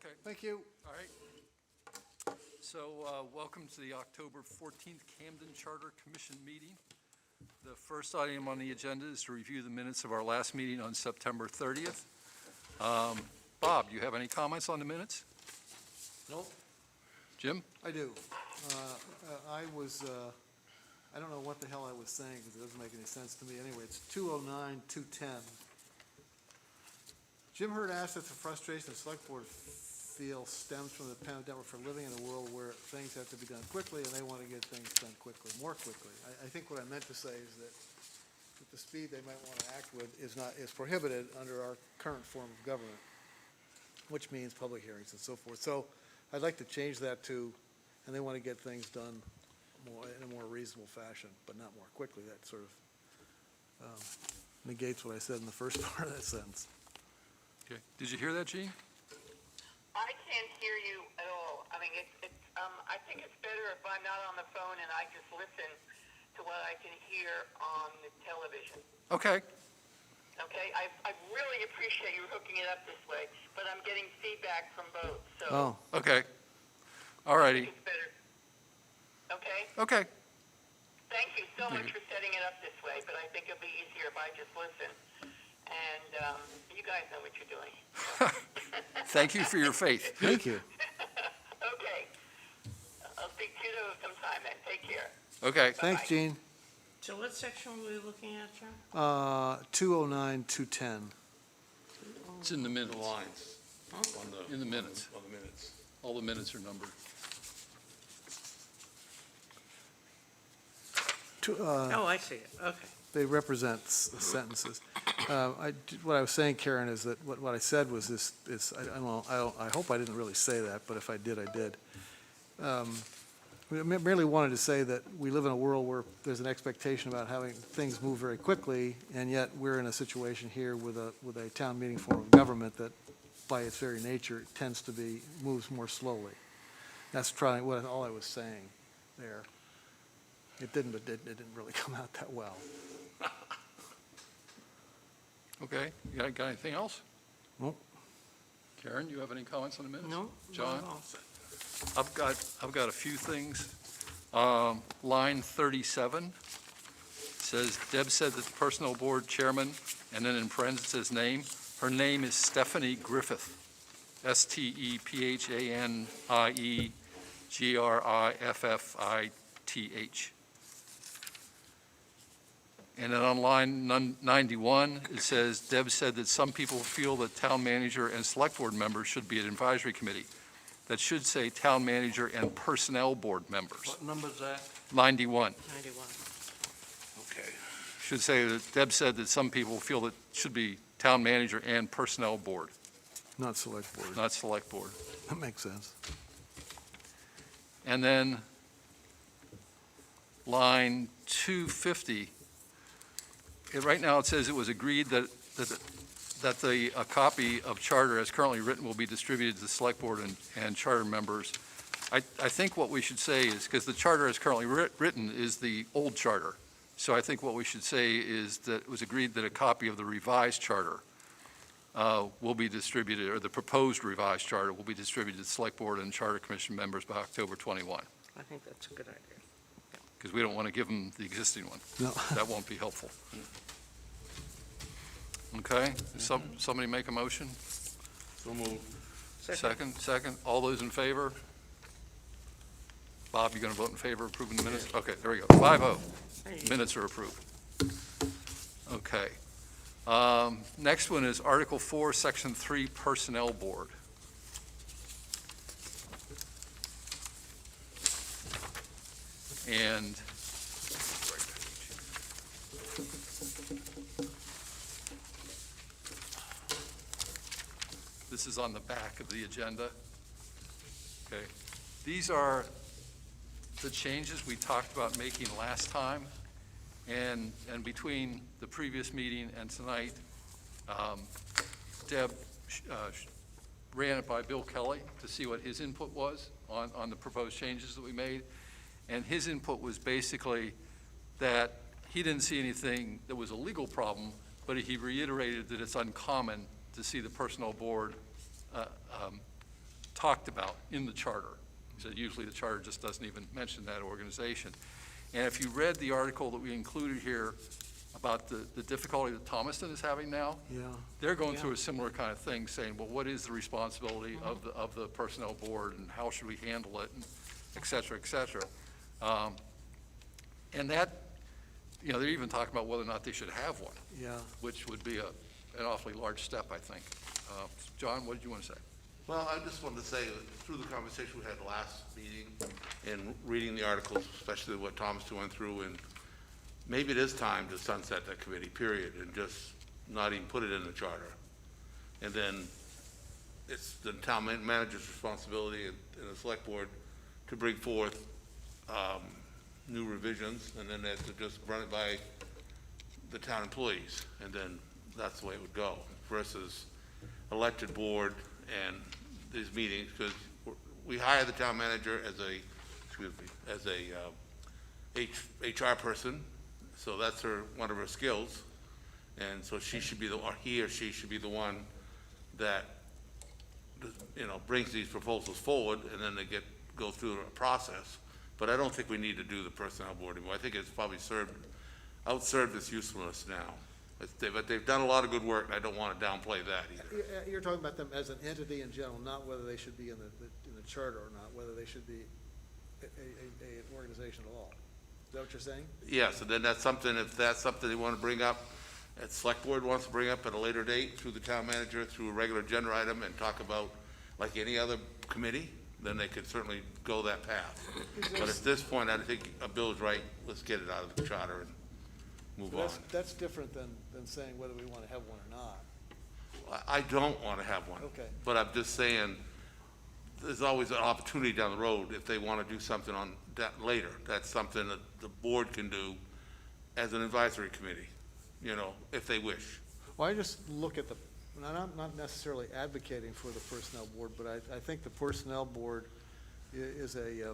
Okay, Thank you. all right. So, welcome to the October 14th Camden Charter Commission meeting. The first item on the agenda is to review the minutes of our last meeting on September 30th. Bob, do you have any comments on the minutes? No. Jim? I do. I don't know what the hell I was saying, because it doesn't make any sense to me. Anyway, it's 209, 210. Jim Hurd asked that the frustration the select board feel stems from the pandemic for living in a world where things have to be done quickly, and they want to get things done quickly, more quickly. I think what I meant to say is that the speed they might want to act with is prohibited under our current form of government, which means public hearings and so forth. So I'd like to change that to, and they want to get things done in a more reasonable fashion, but not more quickly. That sort of negates what I said in the first part of that sentence. Okay. Did you hear that, Gene? I can't hear you at all. I mean, I think it's better if I'm not on the phone and I just listen to what I can hear on the television. Okay. Okay? I really appreciate you hooking it up this way, but I'm getting feedback from both, so Oh, Okay. All I righty. think it's better. Okay? Okay. Thank you so much for setting it up this way, but I think it'll be easier if I just listen. And you guys know what you're doing. Thank you for your faith. thank you. Okay. I'll speak to you sometime then. Take care. Okay. Thanks, Bye-bye. Gene. So what section were we looking at, John? 209, 210. It's in the minutes. The lines on the. In the minutes. On the minutes. All the minutes are numbered. Oh, I see it, okay. They represent sentences. What I was saying, Karen, is that what I said was this, I hope I didn't really say that, but if I did, I did. We merely wanted to say that we live in a world where there's an expectation about having things move very quickly, and yet we're in a situation here with a town meeting form of government that, by its very nature, tends to moves more slowly. That's all I was saying there. It didn't really come out that well. Okay. You got anything else? Nope. Karen, you have any comments on the minutes? No? John? Not at all. I've got a few things. Line 37 says, Deb said that the Personnel Board Chairman, and then in parentheses says name, her name is Stephanie Griffith, STEPHANIE And then on line 91, it says, Deb said that some people feel that town manager and select board members should be an advisory committee. That should say town manager and personnel board members. What number is that? 91. 91. Okay. Should say that Deb said that some people feel that should be town manager and personnel board, Not select board. not select board. That makes sense. And then line 250, right now it says it was agreed that a copy of charter as currently written will be distributed to the select board and charter members. I think what we should say is, because the charter as currently written is the old charter, so I think what we should say is that it was agreed that a copy of the revised charter will be distributed, or the proposed revised charter will be distributed to the select board and charter commission members by October 21, I think that's a good idea. because we don't want to give them the existing one. No. That won't be helpful. Okay, somebody make a motion? So moved. Second. All those in favor? Bob, you going to vote in favor of approving the minutes? Okay, there we go. 5-0. There you Minutes are approved. Okay. Next one is Article 4, Section 3, Personnel Board. And this is on the back of the agenda. Okay. These are the changes we talked about making last time. And between the previous meeting and tonight, Deb ran it by Bill Kelly to see what his input was on the proposed changes that we made. And his input was basically that he didn't see anything that was a legal problem, but he reiterated that it's uncommon to see the personnel board talked about in the charter. He said usually the charter just doesn't even mention that organization. And if you read the article that we included here about the difficulty that Thomaston is having now, Yeah, they're going Yeah. through a similar kind of thing, saying, well, what is the responsibility of the personnel board, and how should we handle it, and et cetera, et cetera. And that, they're even talking about whether or not they should have one, yeah. which would be an awfully large step, I think. John, what did you want to say? Well, I just wanted to say, through the conversation we had last meeting, and reading the articles, especially what Thomas went through, and maybe it is time to sunset that committee, period, and just not even put it in the charter. And then it's the town manager's responsibility and the select board to bring forth new revisions, and then they have to just run it by the town employees, and then that's the way it would go, versus elected board and these meetings, because we hire the town manager as a HR person, so that's one of her skills, and so she should be or he or she should be the one that, brings these proposals forward, and then they go through a process. But I don't think we need to do the personnel board anymore. I think it's probably outserved its usefulness now. But they've done a lot of good work, and I don't want to downplay that either. You're talking about them as an entity in general, not whether they should be in the charter or not, whether they should be an organization at all. Is that what you're saying? Yes, and then if that's something they want to bring up, that select board wants to bring up at a later date through the town manager, through a regular agenda item, and talk about, like any other committee, then they could certainly go that path. But at this point, I think Bill's right, let's get it out of the charter and move on. That's different than saying whether we want to have one or not. I don't want to have one. Okay. But I'm just saying, there's always an opportunity down the road if they want to do something on that later. That's something that the board can do as an advisory committee, if they wish. Well, I just look at and I'm not necessarily advocating for the personnel board, but I think the personnel board is a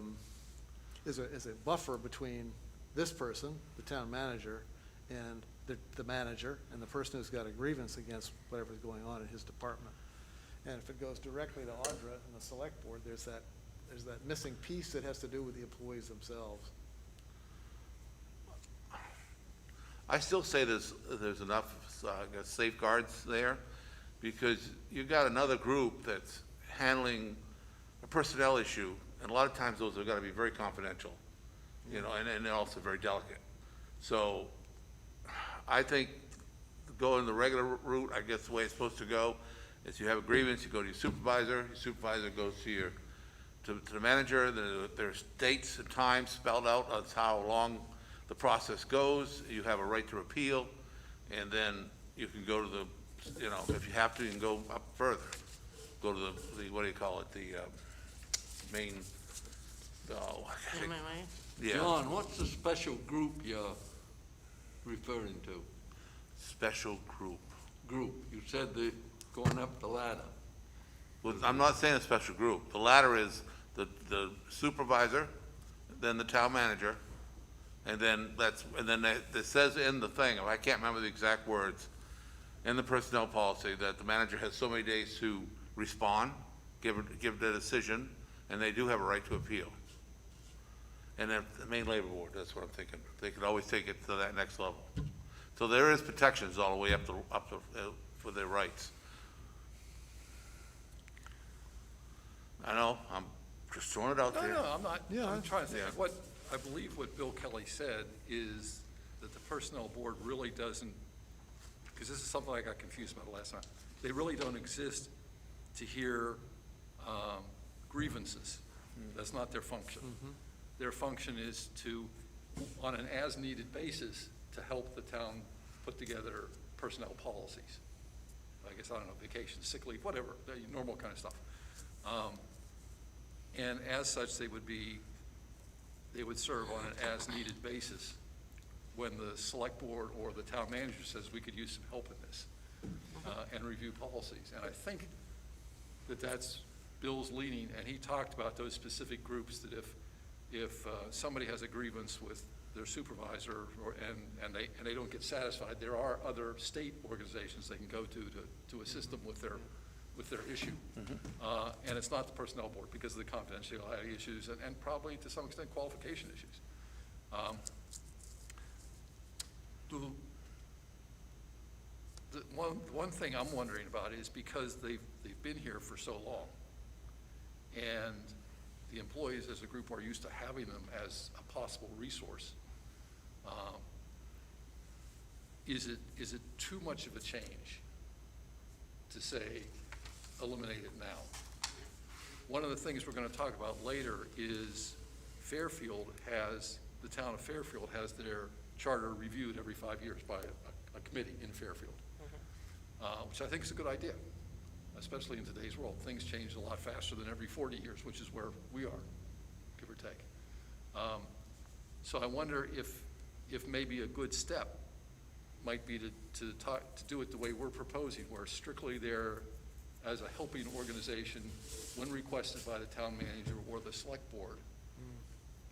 buffer between this person, the town manager, and the manager, and the person who's got a grievance against whatever's going on in his department. And if it goes directly to Audra and the select board, there's that missing piece that has to do with the employees themselves. I still say there's enough safeguards there, because you've got another group that's handling a personnel issue, and a lot of times those are gonna be very confidential, and they're also very delicate. So I think going the regular route, I guess the way it's supposed to go, is you have a grievance, you go to your supervisor goes to the manager, there's dates and times spelled out as how long the process goes, you have a right to appeal, and then you can go to if you have to, you can go up further. Go to the what do you call it, the main, MMA? yeah, John, what's the special group you're referring to? special group. Group, you said the going up the ladder. Well, I'm not saying a special group. The ladder is the supervisor, then the town manager, and then it says in the thing, I can't remember the exact words, in the personnel policy, that the manager has so many days to respond, give the decision, and they do have a right to appeal. And then the main labor board, that's what I'm thinking. They could always take it to that next level. So there is protections all the way up to for their rights. I know, I'm just throwing it out there. No, I'm not, Yeah, I'm trying to think. yeah. I believe what Bill Kelly said is that the personnel board really doesn't, because this is something I got confused about last time. They really don't exist to hear grievances. That's not their function. Their function is to, on an as-needed basis, to help the town put together personnel policies. I guess, I don't know, vacation, sick leave, whatever, the normal kind of stuff. And as such, they would serve on an as-needed basis when the select board or the town manager says we could use some help in this, and review policies. And I think that's Bill's leaning, and he talked about those specific groups that if somebody has a grievance with their supervisor and they don't get satisfied, there are other state organizations they can go to assist them with with their issue. And it's not the personnel board because of the confidentiality issues and probably to some extent qualification issues. One thing I'm wondering about is because they've been here for so long, and the employees as a group are used to having them as a possible resource, is it too much of a change to say, eliminate it now? One of the things we're going to talk about later is the town of Fairfield has their charter reviewed every 5 years by a committee in Fairfield, which I think is a good idea, especially in today's world. Things change a lot faster than every 40 years, which is where we are, give or take. So I wonder if maybe a good step might be to do it the way we're proposing, where strictly there as a helping organization when requested by the town manager or the select board.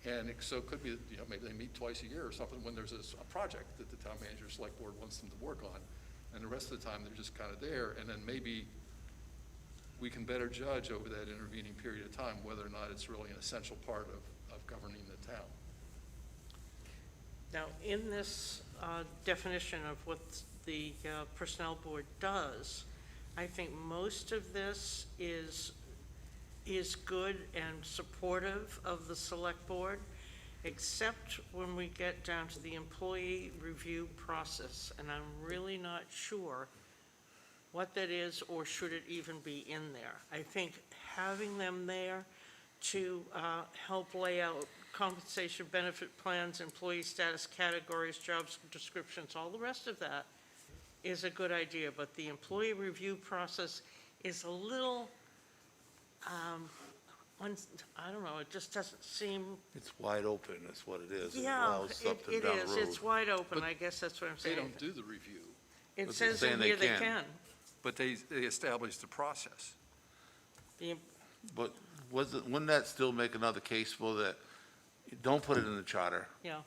And so it could be, maybe they meet twice a year or something when there's a project that the town manager or select board wants them to work on. And the rest of the time, they're just kind of there. And then maybe we can better judge over that intervening period of time whether or not it's really an essential part of governing the town. Now, in this definition of what the Personnel Board does, I think most of this is good and supportive of the Select Board, except when we get down to the employee review process, and I'm really not sure what that is or should it even be in there. I think having them there to help lay out compensation benefit plans, employee status categories, job descriptions, all the rest of that is a good idea, but the employee review process is a little, I don't know, it just doesn't seem, It's wide open, that's what it is. It yeah, allows something it down the is, road. it's wide open, But I guess that's what I'm They saying. don't do the review, It But they're says saying in they here they can. can. but they establish the process. The But wouldn't that still make another case for that? Don't put it in the charter. Yeah,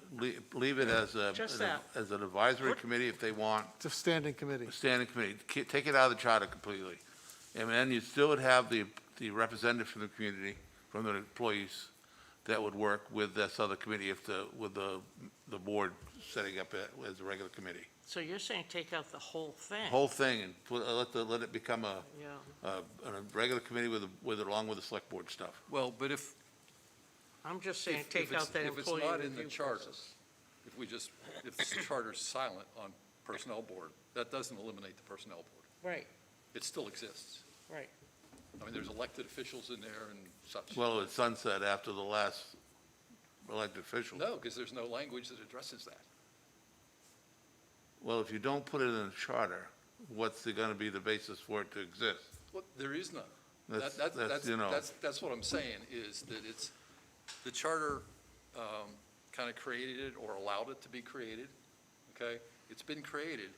Leave it as Just that. as an advisory committee if they want, It's a standing committee. a standing committee. Take it out of the charter completely. And then you still would have the representative from the community, from the employees, that would work with this other committee with the board setting up as a regular committee. so you're saying take out the whole thing? Whole thing and let it become a Yeah, regular committee along with the select board stuff. Well, but if I'm just saying If take it's- out that if it's employee not in the review charter, process. if the charter's silent on personnel board, that doesn't eliminate the personnel board. Right, It still exists. right. I mean, there's elected officials in there and such. Well, it's sunset after the last elected official. No, because there's no language that addresses that. Well, if you don't put it in the charter, what's going to be the basis for it to exist? Well, there is none. That's, That's what I'm saying, is that it's, the charter kind of created it or allowed it to be created, okay? It's been created,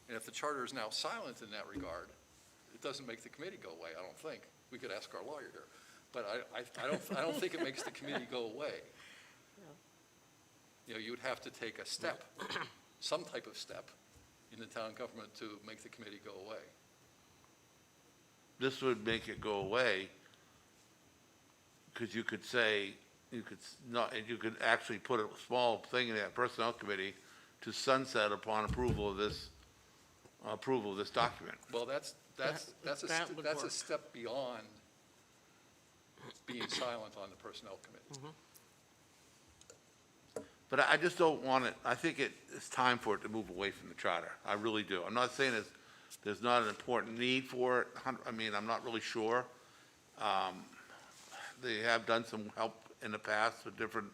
and if the charter is now silent in that regard, it doesn't make the committee go away, I don't think. We could ask our lawyer here. But I don't think it makes the committee go away. You would have to take a step, some type of step in the town government to make the committee go away. This would make it go away, because you could say, you could actually put a small thing in that personnel committee to sunset upon approval of this document. Well, that's that would a work. step beyond being silent on the personnel committee. But I just don't want it, I think it's time for it to move away from the charter. I really do. I'm not saying there's not an important need for it. I mean, I'm not really sure. They have done some help in the past with different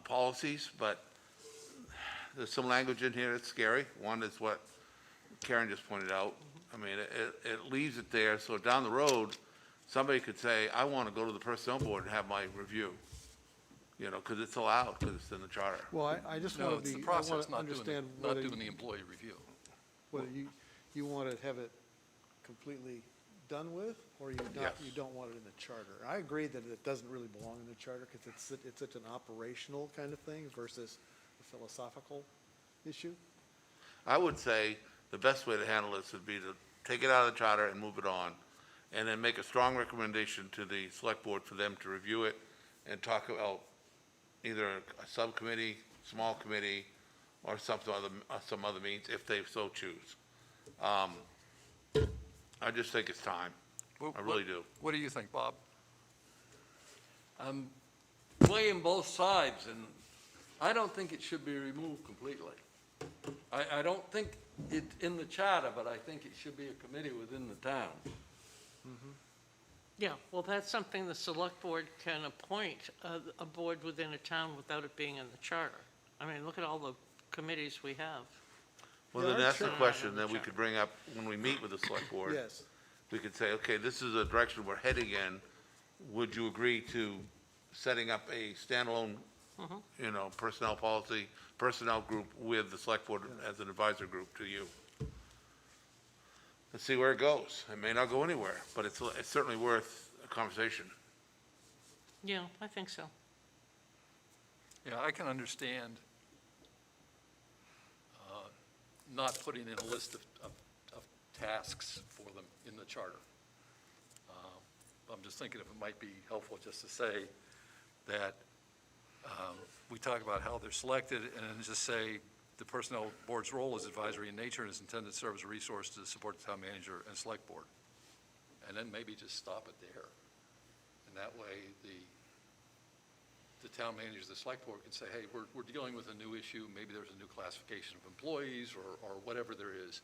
policies, but there's some language in here that's scary. One is what Karen just pointed out. I mean, it leaves it there, so down the road, somebody could say, I want to go to the personnel board and have my review, because it's allowed, because it's in the charter. Well, I just No, want it's to the be, I process, want to not understand doing whether, the employee review. whether you want to have it completely done with, or you Yes. don't want it in the charter. I agree that it doesn't really belong in the charter, because it's such an operational kind of thing versus a philosophical issue. I would say the best way to handle this would be to take it out of the charter and move it on, and then make a strong recommendation to the select board for them to review it and talk about either a subcommittee, small committee, or some other means, if they so choose. I just think it's time. I really do. What do you think, Bob? I'm weighing both sides, and I don't think it should be removed completely. I don't think it's in the charter, but I think it should be a committee within the town. Yeah, well, that's something the select board can appoint, a board within a town without it being in the charter. I mean, look at all the committees we have. Well, Yeah, then I'd that's the say- question that we could bring up when we meet with the select board. Yes. We could say, okay, this is the direction we're heading in. Would you agree to setting up a standalone, personnel policy, personnel group with the select board as an advisor group to you? Let's see where it goes. It may not go anywhere, but it's certainly worth a conversation. Yeah, I think so. Yeah, I can understand not putting in a list of tasks for them in the charter. I'm just thinking if it might be helpful just to say that we talk about how they're selected, and then just say the personnel board's role is advisory in nature and is intended to serve as a resource to support the town manager and select board. And then maybe just stop it there. And that way, the town manager, the select board can say, hey, we're dealing with a new issue, maybe there's a new classification of employees or whatever there is,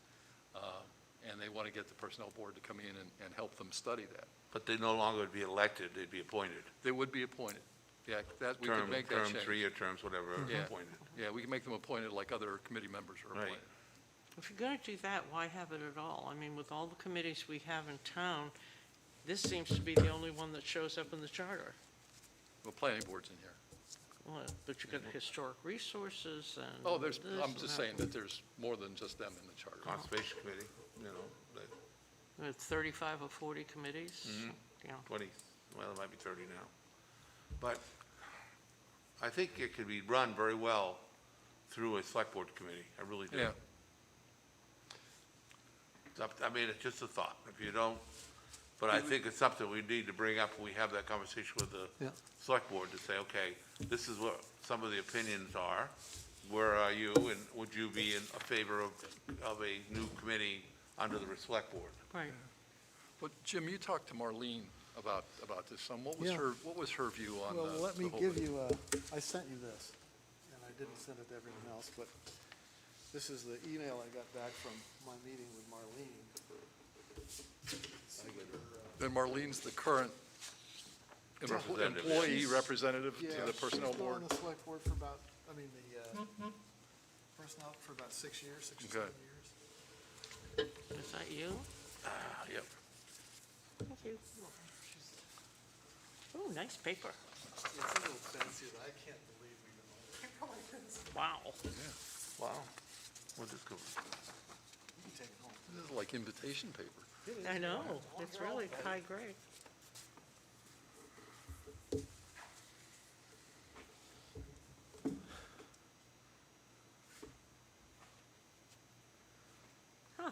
and they want to get the personnel board to come in and help them study that. But they no longer would be elected, they'd be appointed. They would be appointed. Yeah, we could make that Term, change. 3-year terms, whatever, Yeah. appointed. Yeah, we can make them appointed like other committee members are Right. appointed. If you're going to do that, why have it at all? I mean, with all the committees we have in town, this seems to be the only one that shows up in the charter. Well, planning board's in here. Well, but you've got historic resources and. Oh, this I'm and just that. saying that there's more than just them in the charter. Conservation Committee, We have 35 or 40 committees. Mhm. Yeah. 20, well, it might be 30 now. But I think it could be run very well through a select board committee. I really do. Yeah, It's just a thought. If you don't, but I think it's something we need to bring up when we have that conversation with the Yeah. select board to say, okay, this is what some of the opinions are. Where are you, and would you be in favor of a new committee under the select board? Right. but Jim, you talked to Marlene about this some. What was Yeah. her view on the Well, let me the whole give thing? you, I sent you this, and I didn't send it to everyone else, but this is the email I got back from my meeting with Marlene. And Marlene's the current Representative, yeah. employee representative to Yeah, the personnel she's been board. on the select board for about, personnel for about 6 years, 6 or Okay. 7 years. Is that you? Yep. Thank you. Oh, nice paper. It's a little fancy, but I can't believe we can only Wow. Wow. We'll just go. take it home. This is like invitation paper. I know. It's really high grade. Huh.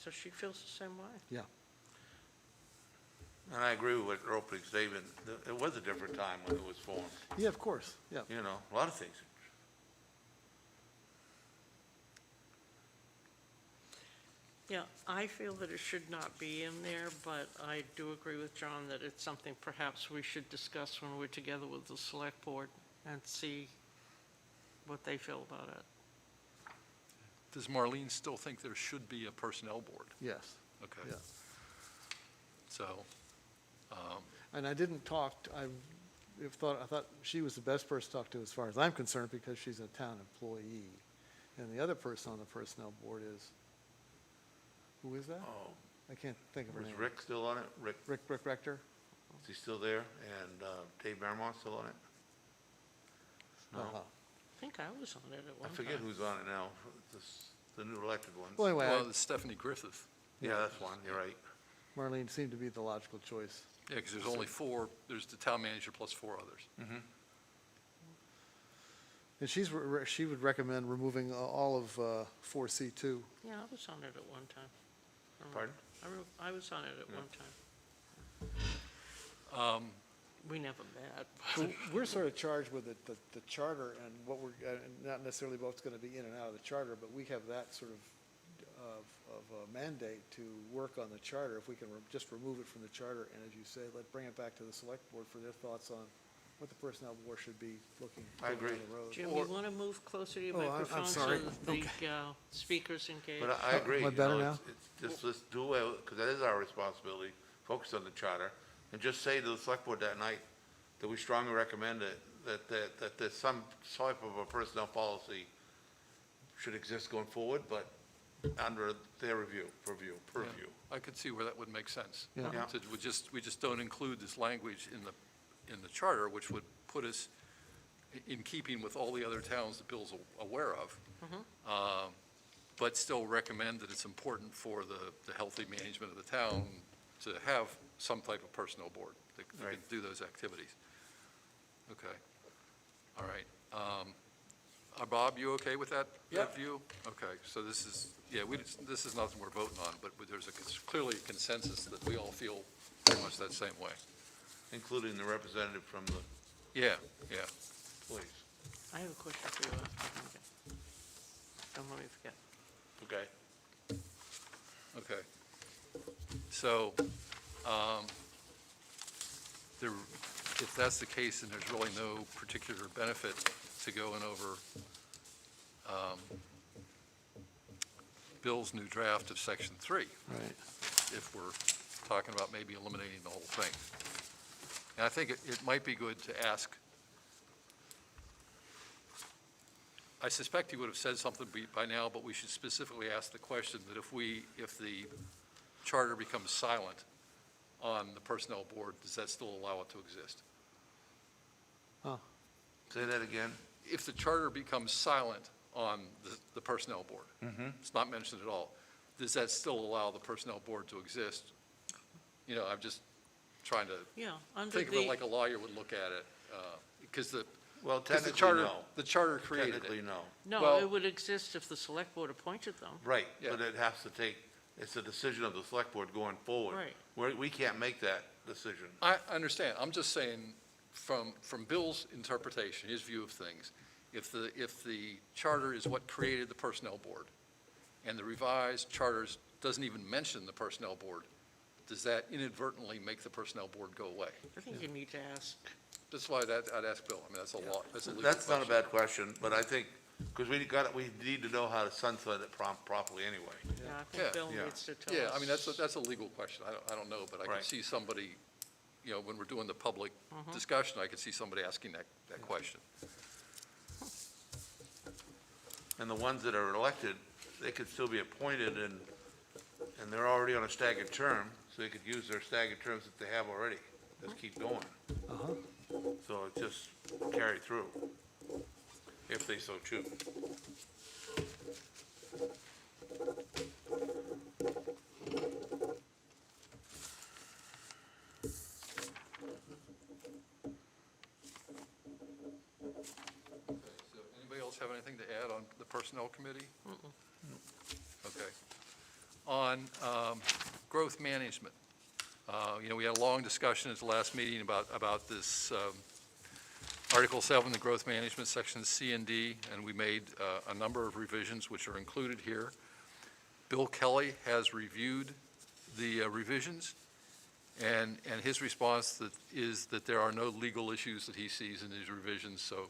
So she feels the same way. Yeah. And I agree with her opening statement. It was a different time when it was formed. Yeah, of course, yeah. A lot of things. Yeah, I feel that it should not be in there, but I do agree with John that it's something perhaps we should discuss when we're together with the select board and see what they feel about it. Does Marlene still think there should be a personnel board? Yes, Okay. yeah. So, And I didn't talk, I thought she was the best person to talk to as far as I'm concerned, because she's a town employee. And the other person on the personnel board is, who is that? Oh, I can't think of her was name. Rick still on it? Rick Rector? Is he still there? And Dave Barrymore still on it? No, Uh-huh. I think I was on it at I one time. forget who's on it now, the new elected ones. Well, anyway, well, it's Stephanie Griffith. Yeah, that's one, you're right. Marlene seemed to be the logical choice. Yeah, because there's only four, there's the town manager plus four others. And she would recommend removing all of 4C2. Yeah, I was on it at one time. Pardon? I was on it at one time. We never met. So we're sort of charged with the charter and what we're, not necessarily what's going to be in and out of the charter, but we have that sort of a mandate to work on the charter. If we can just remove it from the charter, and as you say, bring it back to the select board for their thoughts on what the personnel board should be looking I down agree. the road. Jim, you want to move closer to your Oh, I'm microphone so sorry. that the speakers engage? But I agree. Am I you better know, now? It's just, let's do it, because that is our responsibility, focus on the charter, and just say to the select board that night that we strongly recommend it, that there's some type of a personnel policy should exist going forward, but under their purview. I could see where that would make sense. Yeah. Yeah. We just don't include this language in the charter, which would put us in keeping with all the other towns that Bill's aware of, but still recommend that it's important for the healthy management of the town to have some type of personnel board that can Right. do those activities. Okay, all right. Bob, you okay with that Yep. view? Okay, so this is, this is nothing we're voting on, but there's clearly a consensus that we all feel pretty much that same way. Including the representative from the Yeah. police. I have a question for you. Okay. Don't let me forget. Okay. Okay. So, if that's the case, then there's really no particular benefit to going over Bill's new draft of Section 3, Right. if we're talking about maybe eliminating the whole thing. And I think it might be good to ask, I suspect he would have said something by now, but we should specifically ask the question that if the charter becomes silent on the personnel board, does that still allow it to exist? Say that again? If the charter becomes silent on the personnel board, it's not mentioned at all, does that still allow the personnel board to exist? You know, I'm just trying to Yeah, under think of it the, like a lawyer would look at it, because Well, the technically, charter, no. the charter created Technically, it. no. no, well- it would exist if the select board appointed them. Right, Yeah. but it has to take, it's a decision of the select board going forward. Right. We can't make that decision. I understand, I'm just saying, from Bill's interpretation, his view of things, if the charter is what created the personnel board, and the revised charters doesn't even mention the personnel board, does that inadvertently make the personnel board go away? I think you need to ask. That's why I'd ask Bill, I mean, that's a law, that's a legal That's not a question. bad question, but I think, because we need to know how to sunset it properly anyway. Yeah, I Yeah. think Bill Yeah. needs to tell us. Yeah, I mean, that's a legal question, I don't know, but I can Right. see somebody, you know, when we're doing the public discussion, I could see somebody asking that question. And the ones that are elected, they could still be appointed and they're already on a staggered term, so they could use their staggered terms that they have already. Just keep going. So it just carry through, if they so choose. So anybody else have anything to add on the Personnel Committee? Okay. On growth management, you know, we had a long discussion at the last meeting about this Article 7, the growth management, sections C and D, and we made a number of revisions which are included here. Bill Kelly has reviewed the revisions, and his response is that there are no legal issues that he sees in these revisions, so,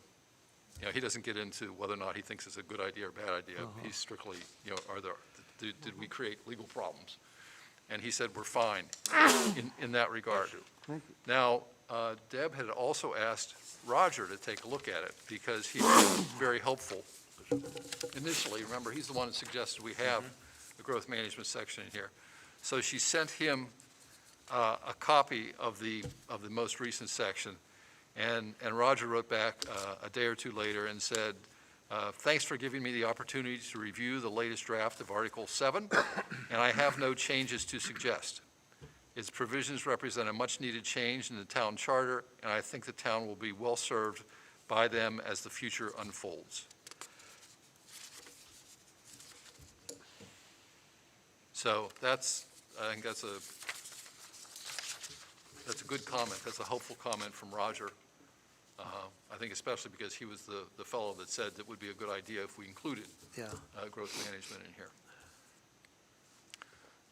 you know, he doesn't get into whether or not he thinks it's a good idea or bad idea. He's strictly, you know, did we create legal problems? And he said, we're fine in that regard. Now, Deb had also asked Roger to take a look at it, because he was very helpful initially. Remember, he's the one that suggested we have the growth management section in here. So she sent him a copy of the most recent section, and Roger wrote back a day or two later and said, thanks for giving me the opportunity to review the latest draft of Article 7, and I have no changes to suggest. Its provisions represent a much-needed change in the town charter, and I think the town will be well-served by them as the future unfolds. So I think that's a good comment. That's a helpful comment from Roger. I think especially because he was the fellow that said that would be a good idea if we included Yeah. growth management in here.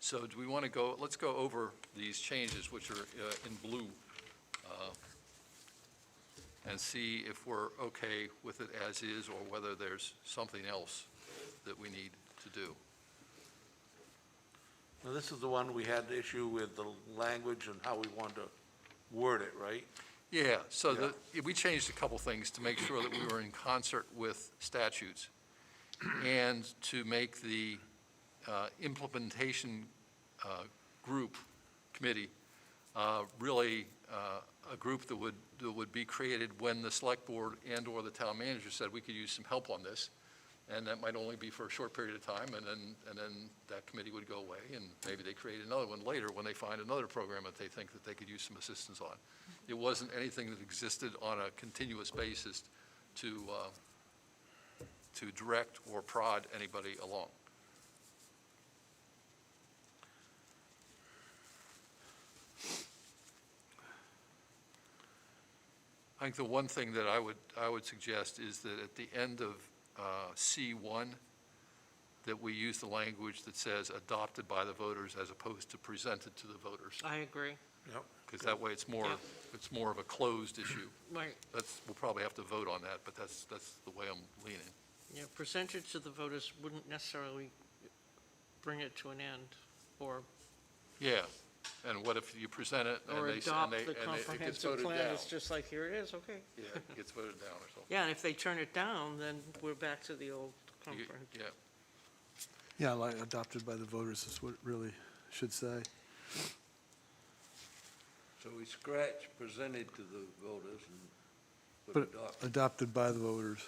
So do we want to go, let's go over these changes, which are in blue, and see if we're okay with it as is, or whether there's something else that we need to do. Now, this is the one we had the issue with the language and how we wanted to word it, right? Yeah, so we changed a couple things to make sure that we were in concert with statutes, and to make the implementation committee, really a group that would be created when the select board and/or the town manager said we could use some help on this, and that might only be for a short period of time, and then that committee would go away, and maybe they create another one later when they find another program that they think that they could use some assistance on. It wasn't anything that existed on a continuous basis to direct or prod anybody along. I think the one thing that I would suggest is that at the end of C1, that we use the language that says adopted by the voters as opposed to presented to the voters, I agree. Yep. because that way it's more of a closed issue. Right, We'll probably have to vote on that, but that's the way I'm leaning. yeah, presented to the voters wouldn't necessarily bring it to an end, or Yeah, and what if you present it and they, adopt the it gets comprehensive voted plan, down? it's just like, here it is, okay. Yeah, it gets voted down or something. Yeah, and if they turn it down, then we're back to the old You- comprehensive. Yeah, Yeah, like adopted by the voters is what it really should say. So we scratch presented to the voters and put But adopt. adopted by the voters.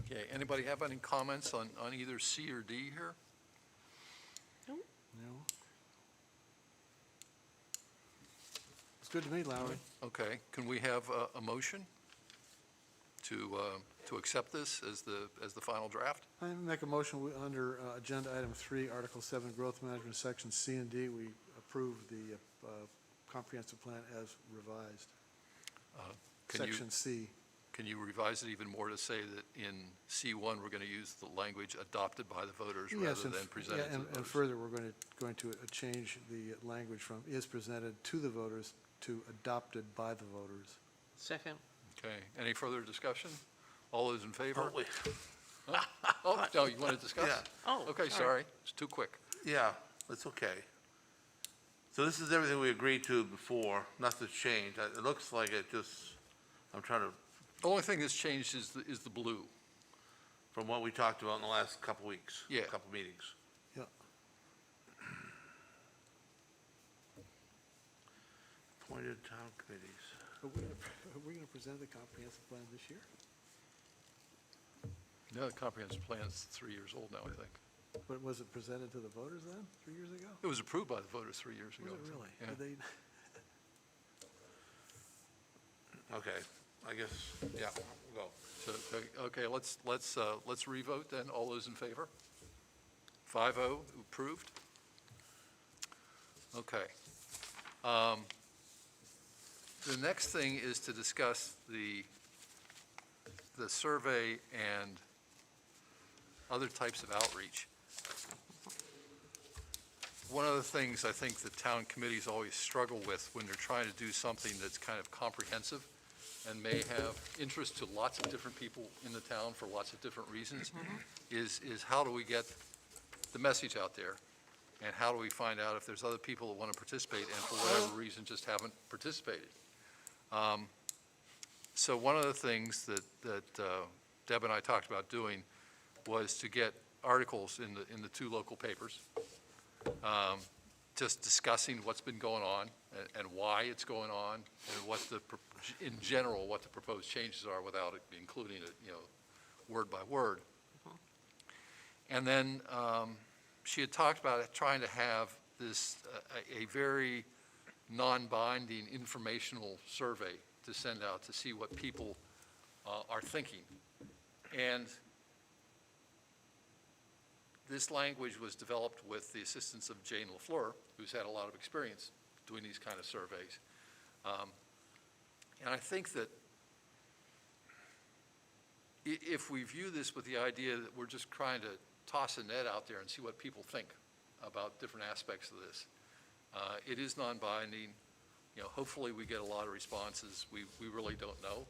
okay, anybody have any comments on either C or D here? No? It's good to me, Lowry. Okay, can we have a motion to accept this as the final draft? I make a motion, under Agenda Item 3, Article 7, Growth Management, Section C and D, we approve the comprehensive plan as revised. Section C. Can you revise it even more to say that in C1, we're going to use the language adopted by the voters Yes, rather and than presented to the and voters? further, we're going to change the language from is presented to the voters to adopted by the voters. Second, Okay, any further discussion? All those in favor? Oh, wait. Oh, no, you want to discuss? Yeah. oh. Okay, sorry, it's too quick. Yeah, that's okay. So this is everything we agreed to before, nothing's changed. It looks like it just, I'm trying to, The only thing that's changed is the blue. from what we talked about in the last couple weeks. Yeah. Couple meetings. Yeah. Appointed town committees. Are we going to present the comprehensive plan this year? No, the comprehensive plan's 3 years old now, I think. But was it presented to the voters then, 3 years ago? It was approved by the voters 3 years ago. Was it really? Yeah. Did they, Okay, I guess, yeah, we'll go. So, okay, let's revote then. All those in favor? 5-0, approved? Okay. The next thing is to discuss the survey and other types of outreach. One of the things I think the town committees always struggle with when they're trying to do something that's kind of comprehensive and may have interest to lots of different people in the town for lots of different reasons, is how do we get the message out there? And how do we find out if there's other people that want to participate and for whatever reason just haven't participated? So one of the things that Deb and I talked about doing was to get articles in the two local papers, just discussing what's been going on and why it's going on, and in general, what the proposed changes are without it including it, word by word. And then she had talked about trying to have this, a very non-binding informational survey to send out to see what people are thinking. And this language was developed with the assistance of Jane LaFleur, who's had a lot of experience doing these kind of surveys. And I think that if we view this with the idea that we're just trying to toss a net out there and see what people think about different aspects of this, it is non-binding. You know, hopefully we get a lot of responses. We really don't know.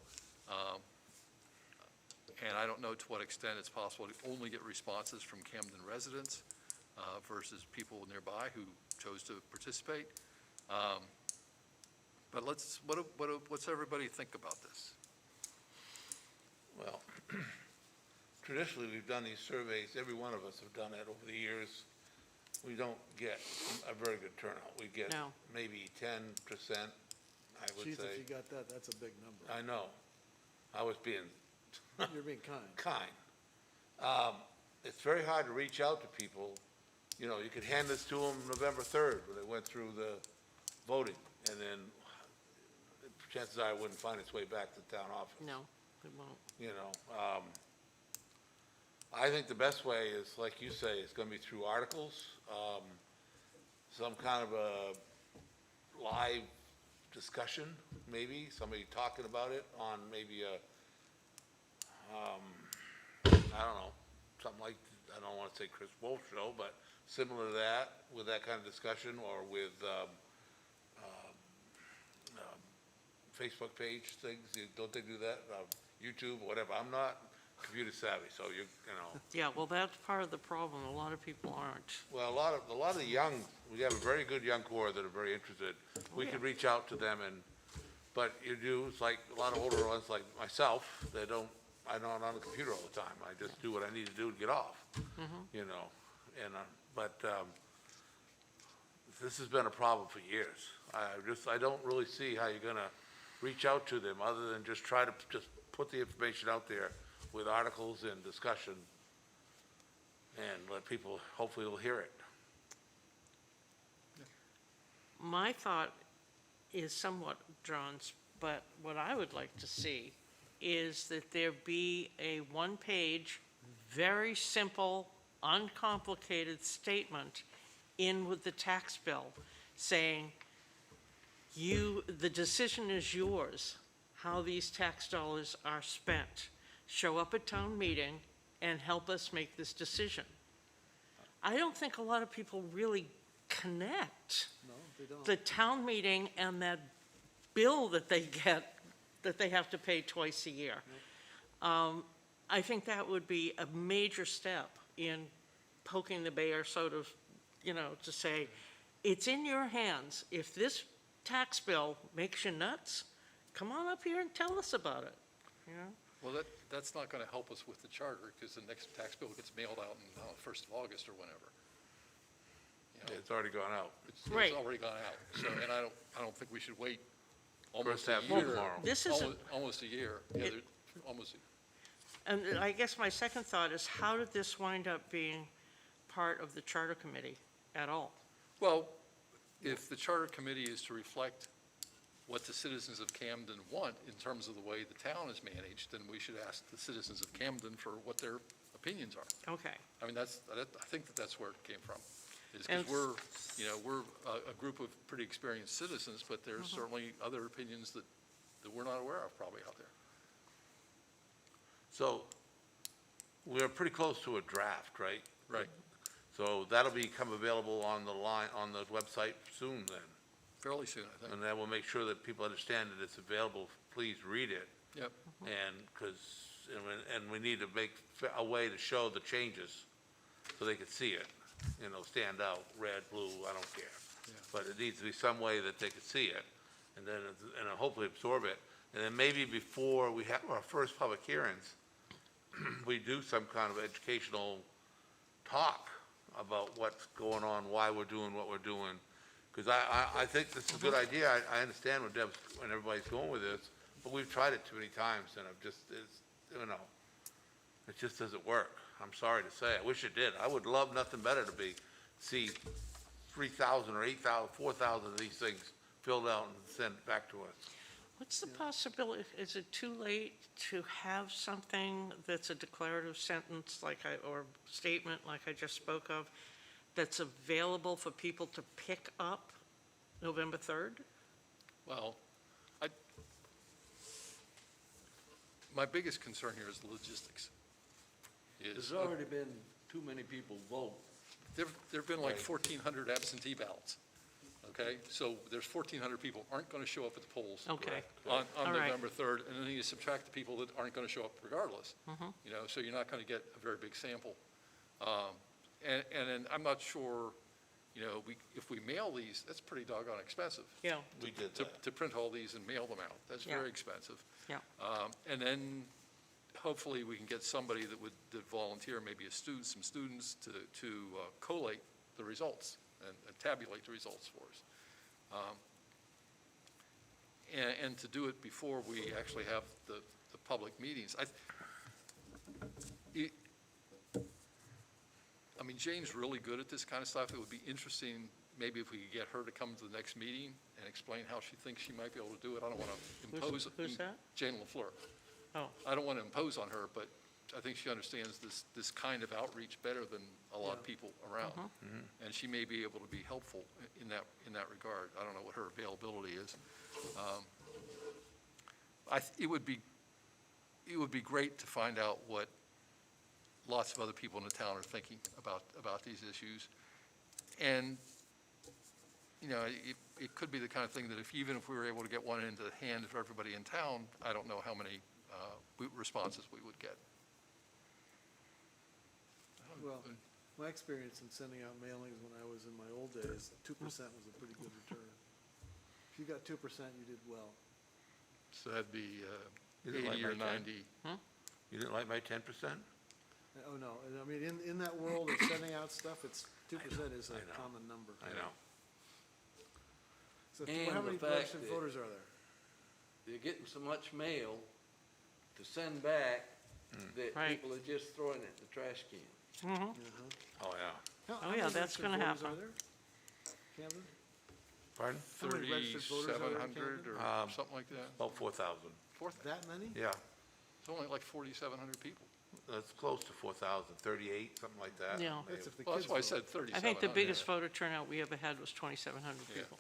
And I don't know to what extent it's possible to only get responses from Camden residents versus people nearby who chose to participate. But what's everybody think about this? Well, traditionally, we've done these surveys, every one of us have done it over the years. We don't get a very good turnout. We get No. maybe 10%, I would Chief, if say. you got that, that's a big number. I know. I was being You're being kind. kind. It's very hard to reach out to people. You know, you could hand this to them November 3rd when it went through the voting, and then chances are it wouldn't find its way back to the town office. No, it won't. You know, I think the best way is, like you say, it's gonna be through articles, some kind of a live discussion, maybe, somebody talking about it on maybe a, I don't know, something like, I don't wanna say Chris Wolf show, but similar to that, with that kind of discussion, or with, Facebook page things, don't they do that? YouTube, whatever. I'm not computer savvy, so you know. Yeah, well, that's part of the problem. A lot of people aren't. Well, a lot of the young, we have a very good young core that are very interested. We yeah. could reach out to them but you do, it's like a lot of older ones like myself, I'm not on the computer all the time. I just do what I need to do to get off, you know, and, this has been a problem for years. I don't really see how you're gonna reach out to them other than just try to just put the information out there with articles and discussion and let people, hopefully will hear it. My thought is somewhat John's, but what I would like to see is that there be a one-page, very simple, uncomplicated statement in with the tax bill saying, the decision is yours, how these tax dollars are spent. Show up at town meeting and help us make this decision. I don't think a lot of people really connect No, they don't. the town meeting and that bill that they get, that they have to pay twice a year. I think that would be a major step in poking the bear, sort of, you know, to say, it's in your hands. If this tax bill makes you nuts, come on up here and tell us about it, you know? Well, that's not going to help us with the charter, because the next tax bill gets mailed out on the 1st of August or whenever. You know, It's already gone out. it's Right. already gone out. So, and I don't think we should wait almost First a half year. tomorrow. This isn't, Almost a year. Yeah, It- almost, and I guess my second thought is, how did this wind up being part of the charter committee at all? well, if the charter committee is to reflect what the citizens of Camden want in terms of the way the town is managed, then we should ask the citizens of Camden for what their opinions are. Okay, I mean, I think that's where it came from. Is And- because we're a group of pretty experienced citizens, but there's certainly other opinions that we're not aware of probably out there. So we're pretty close to a draft, right? Right. So that'll become available on the website soon then. Fairly soon, I think. And that will make sure that people understand that it's available. Please read it. Yep. And, and we need to make a way to show the changes so they can see it, you know, stand out, red, blue, I don't care. Yeah. But it needs to be some way that they can see it, and then, and hopefully absorb it. And then maybe before we have our first public hearings, we do some kind of educational talk about what's going on, why we're doing what we're doing. Because I think this is a good idea. I understand when everybody's going with this, but we've tried it too many times, and it just doesn't work. I'm sorry to say. I wish it did. I would love nothing better to see 3,000 or 8,000, 4,000 of these things filled out and sent back to us. What's the possibility, is it too late to have something that's a declarative sentence or statement like I just spoke of, that's available for people to pick up November 3rd? Well, my biggest concern here is the logistics. There's already been too many people vote. There've been like 1,400 absentee ballots, okay? So there's 1,400 people aren't going to show up at the polls. Okay. On All right. November 3rd, and then you subtract the people that aren't going to show up regardless. You know, so you're not going to get a very big sample. And then I'm not sure, you know, if we mail these, that's pretty doggone expensive. Yeah, We did To that. print all these and mail them out. That's Yeah. very expensive. yeah. And then hopefully we can get somebody that volunteer, maybe some students to collate the results and tabulate the results for us. And to do it before we actually have the public meetings. I mean, Jane's really good at this kind of stuff. It would be interesting, maybe if we could get her to come to the next meeting and explain how she thinks she might be able to do it. I don't want to impose. Who's that? Jane LaFleur. Oh, I don't want to impose on her, but I think she understands this kind of outreach better than a lot of people around. And she may be able to be helpful in that regard. I don't know what her availability is. It would be great to find out what lots of other people in the town are thinking about these issues. And, you know, it could be the kind of thing that even if we were able to get one into the hand of everybody in town, I don't know how many responses we would get. Well, my experience in sending out mailings when I was in my old days, 2% was a pretty good return. If you got 2%, you did well. So that'd be You didn't like 80 or my 10? 90. You didn't like my 10%? Oh, no, and I mean, in that world of sending out stuff, 2% is I a know. common number. I know. So And how many the fact registered that- voters are there? They're getting so much mail to send back that Right. people are just throwing it in the trash can. Uh-huh. Oh, yeah. How yeah, many that's registered gonna voters happen. are there? Camden? Pardon? How many registered voters are there in 3,700 or Um, something like that. About 4,000. That many? Yeah, It's only like 4,700 people. that's close to 4,000, 38, something like that. Yeah. That's if the Well, kids that's why I vote. said 3,700. I think the biggest voter turnout we ever had was 2,700 Yeah. people.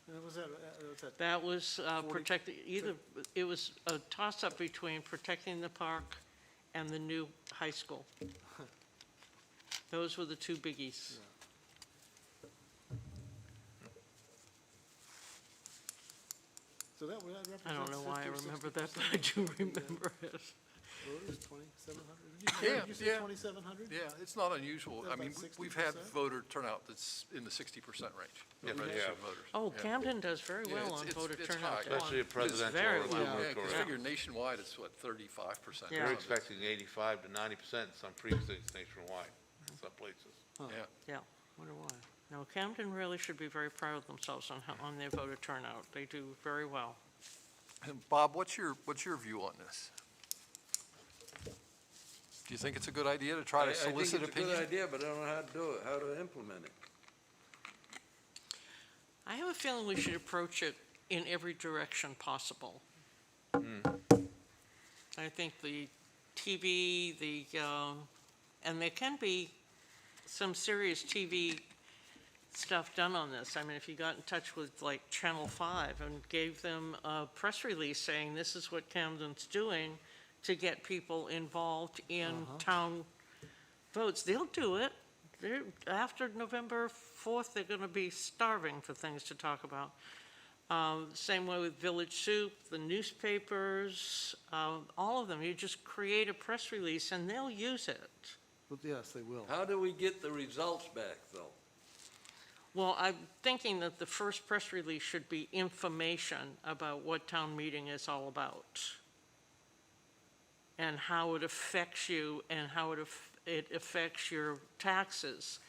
And was that, That was 40 protecting, it was a toss-up between protecting the park and the new high school. Those were the two biggies. so that represents I don't know why I 50 or remember that, 60% but I do remember it. Voters, 2,700? Yeah, Did you say yeah. 2,700? Yeah, it's not unusual. Is that I mean, about we've had 60%? voter turnout that's in the 60% range. Yeah, of but registered yeah. voters. Oh, Yeah. Camden does very Yeah, well it's- on it's- voter it's turnout. high. Come on. Especially a presidential very or well. gubernatorial. Yeah, because Yeah. figure nationwide, it's what, 35%? Yeah. We're We're expecting 85 to 90% in some precincts nationwide, in some places. Yeah, Yeah, wonder why. No, Camden really should be very proud of themselves on their voter turnout. They do very well. and Bob, what's your view on this? Do you think it's a good idea to try to solicit I think it's a opinion? good idea, but I don't know how to do it, how to implement it. I have a feeling we should approach it in every direction possible. I think the TV, and there can be some serious TV stuff done on this. I mean, if you got in touch with like Channel 5 and gave them a press release saying this is what Camden's doing to get people involved in town votes, they'll do it. After November 4th, they're going to be starving for things to talk about. Same way with Village Soup, the newspapers, all of them. You just create a press release and they'll use it. But yes, they will. How do we get the results back, though? Well, I'm thinking that the first press release should be information about what town meeting is all about and how it affects you and how it affects your taxes.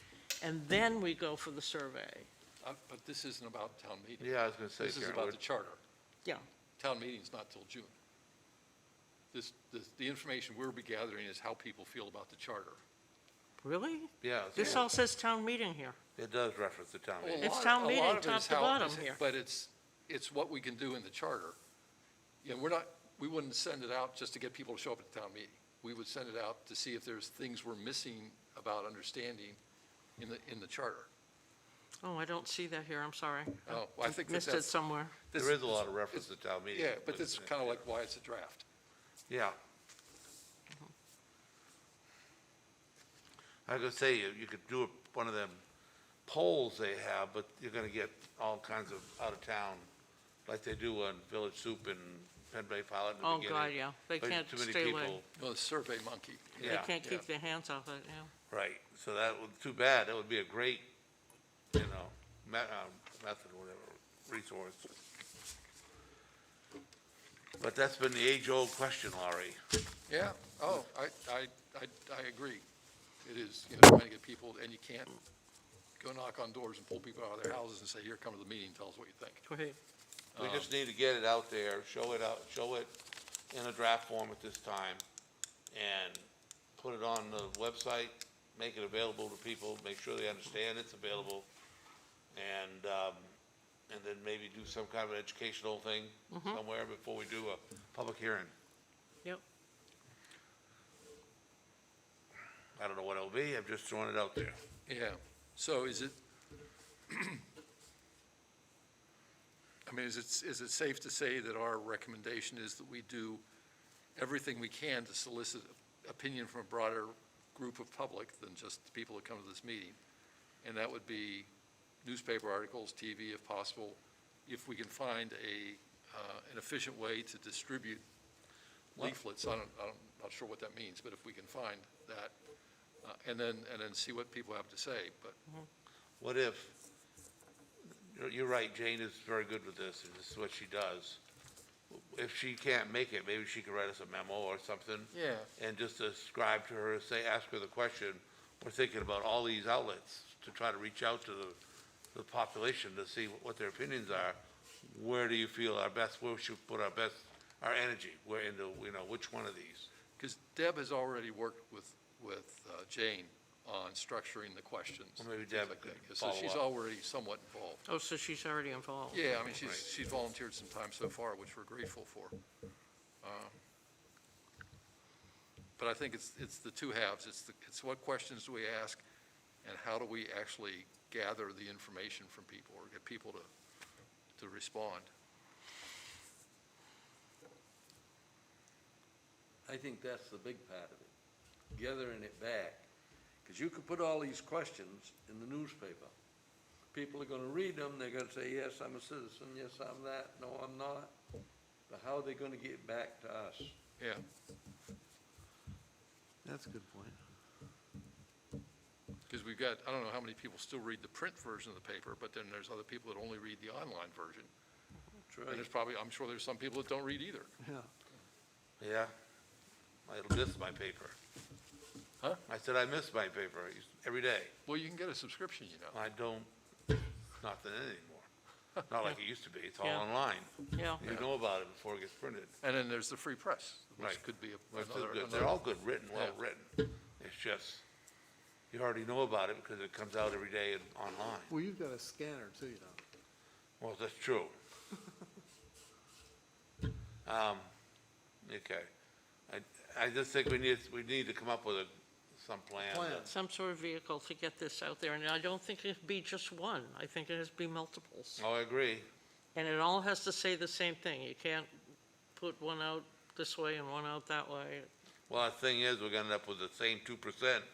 And then we go for the survey. But this isn't about town meeting. Yeah, I was going to say, This is Karen, about what- the charter. Yeah. Town meeting's not till June. The information we'll be gathering is how people feel about the charter. Really? yeah, This all says town meeting here. it does reference the town Well, a meeting. It's lot- town a meeting, lot of it top is to how- bottom is- here. But it's, it's what we can do in the charter. You know, we wouldn't send it out just to get people to show up at the town meeting. We would send it out to see if there's things we're missing about understanding in the charter. Oh, I don't see that here, I'm sorry. Oh, well, I think Missed it that's. somewhere. There is a lot of reference to town meeting. Yeah, but this is kind of like why it's a draft. Yeah. I was gonna say, you could do one of them polls they have, but you're gonna get all kinds of out of town, like they do on Village Soup and Penn Bay Pilot in the Oh, beginning. God, yeah, they But can't too many stay away. people- Well, the Survey Monkey. They Yeah, can't yeah. keep their hands off it, yeah. right, so that would, too bad, that would be a great, method, or whatever, resource. But that's been the age-old question, Laurie. Yeah, oh, I agree. It is, trying to get people, and you can't go knock on doors and pull people out of their houses and say, here, come to the meeting, tell us what you think. Great. We just need to get it out there, show it in a draft form at this time, and put it on the website, make it available to people, make sure they understand it's available, and then maybe do some kind of an educational thing somewhere before we do a public hearing. Yep. I don't know what it'll be, I'm just throwing it out there. Yeah, so is it, I mean, is it safe to say that our recommendation is that we do everything we can to solicit opinion from a broader group of public than just the people that come to this meeting? And that would be newspaper articles, TV if possible, if we can find an efficient way to distribute leaflets. I'm not sure what that means, but if we can find that, and then see what people have to say, but. What if, you're right, Jane is very good with this, and this is what she does. If she can't make it, maybe she could write us a memo or something. Yeah. And just describe to her, ask her the question, we're thinking about all these outlets to try to reach out to the population to see what their opinions are. Where do you feel where we should put our energy, where into, which one of these? Because Deb has already worked with Jane on structuring the questions. Well, maybe things Deb like could that. So follow she's up. already somewhat involved. Oh, so she's already involved? Yeah, I mean, Right. she's volunteered some time so far, which we're grateful for. But I think it's the two halves. It's what questions do we ask, and how do we actually gather the information from people or get people to respond? I think that's the big part of it, gathering it back. Because you could put all these questions in the newspaper. People are gonna read them, they're gonna say, yes, I'm a citizen, yes, I'm that, no, I'm not. But how are they gonna get back to us? Yeah, That's a good point. because we've got, I don't know how many people still read the print version of the paper, but then there's other people that only read the online version. That's And there's probably, I'm sure there's some people that don't read either. Yeah. Yeah, I miss my paper. Huh? I said I miss my paper every day. Well, you can get a subscription, I don't, nothing anymore. Not like it used to be, it's all Yeah. online. Yeah. You know about it before it gets printed. And then there's the free press, which Right. could be Well, it's another. good. They're all good written, well Yeah. written. It's just, you already know about it because it comes out every day and online. Well, you've got a scanner too, Well, that's true. Okay. I just think we need to come up with some plan. Plan. Some sort of vehicle to get this out there, and I don't think it'd be just one. I think it has to be multiples. Oh, I agree. And it all has to say the same thing. You can't put one out this way and one out that way. Well, the thing is, we're gonna end up with the same 2%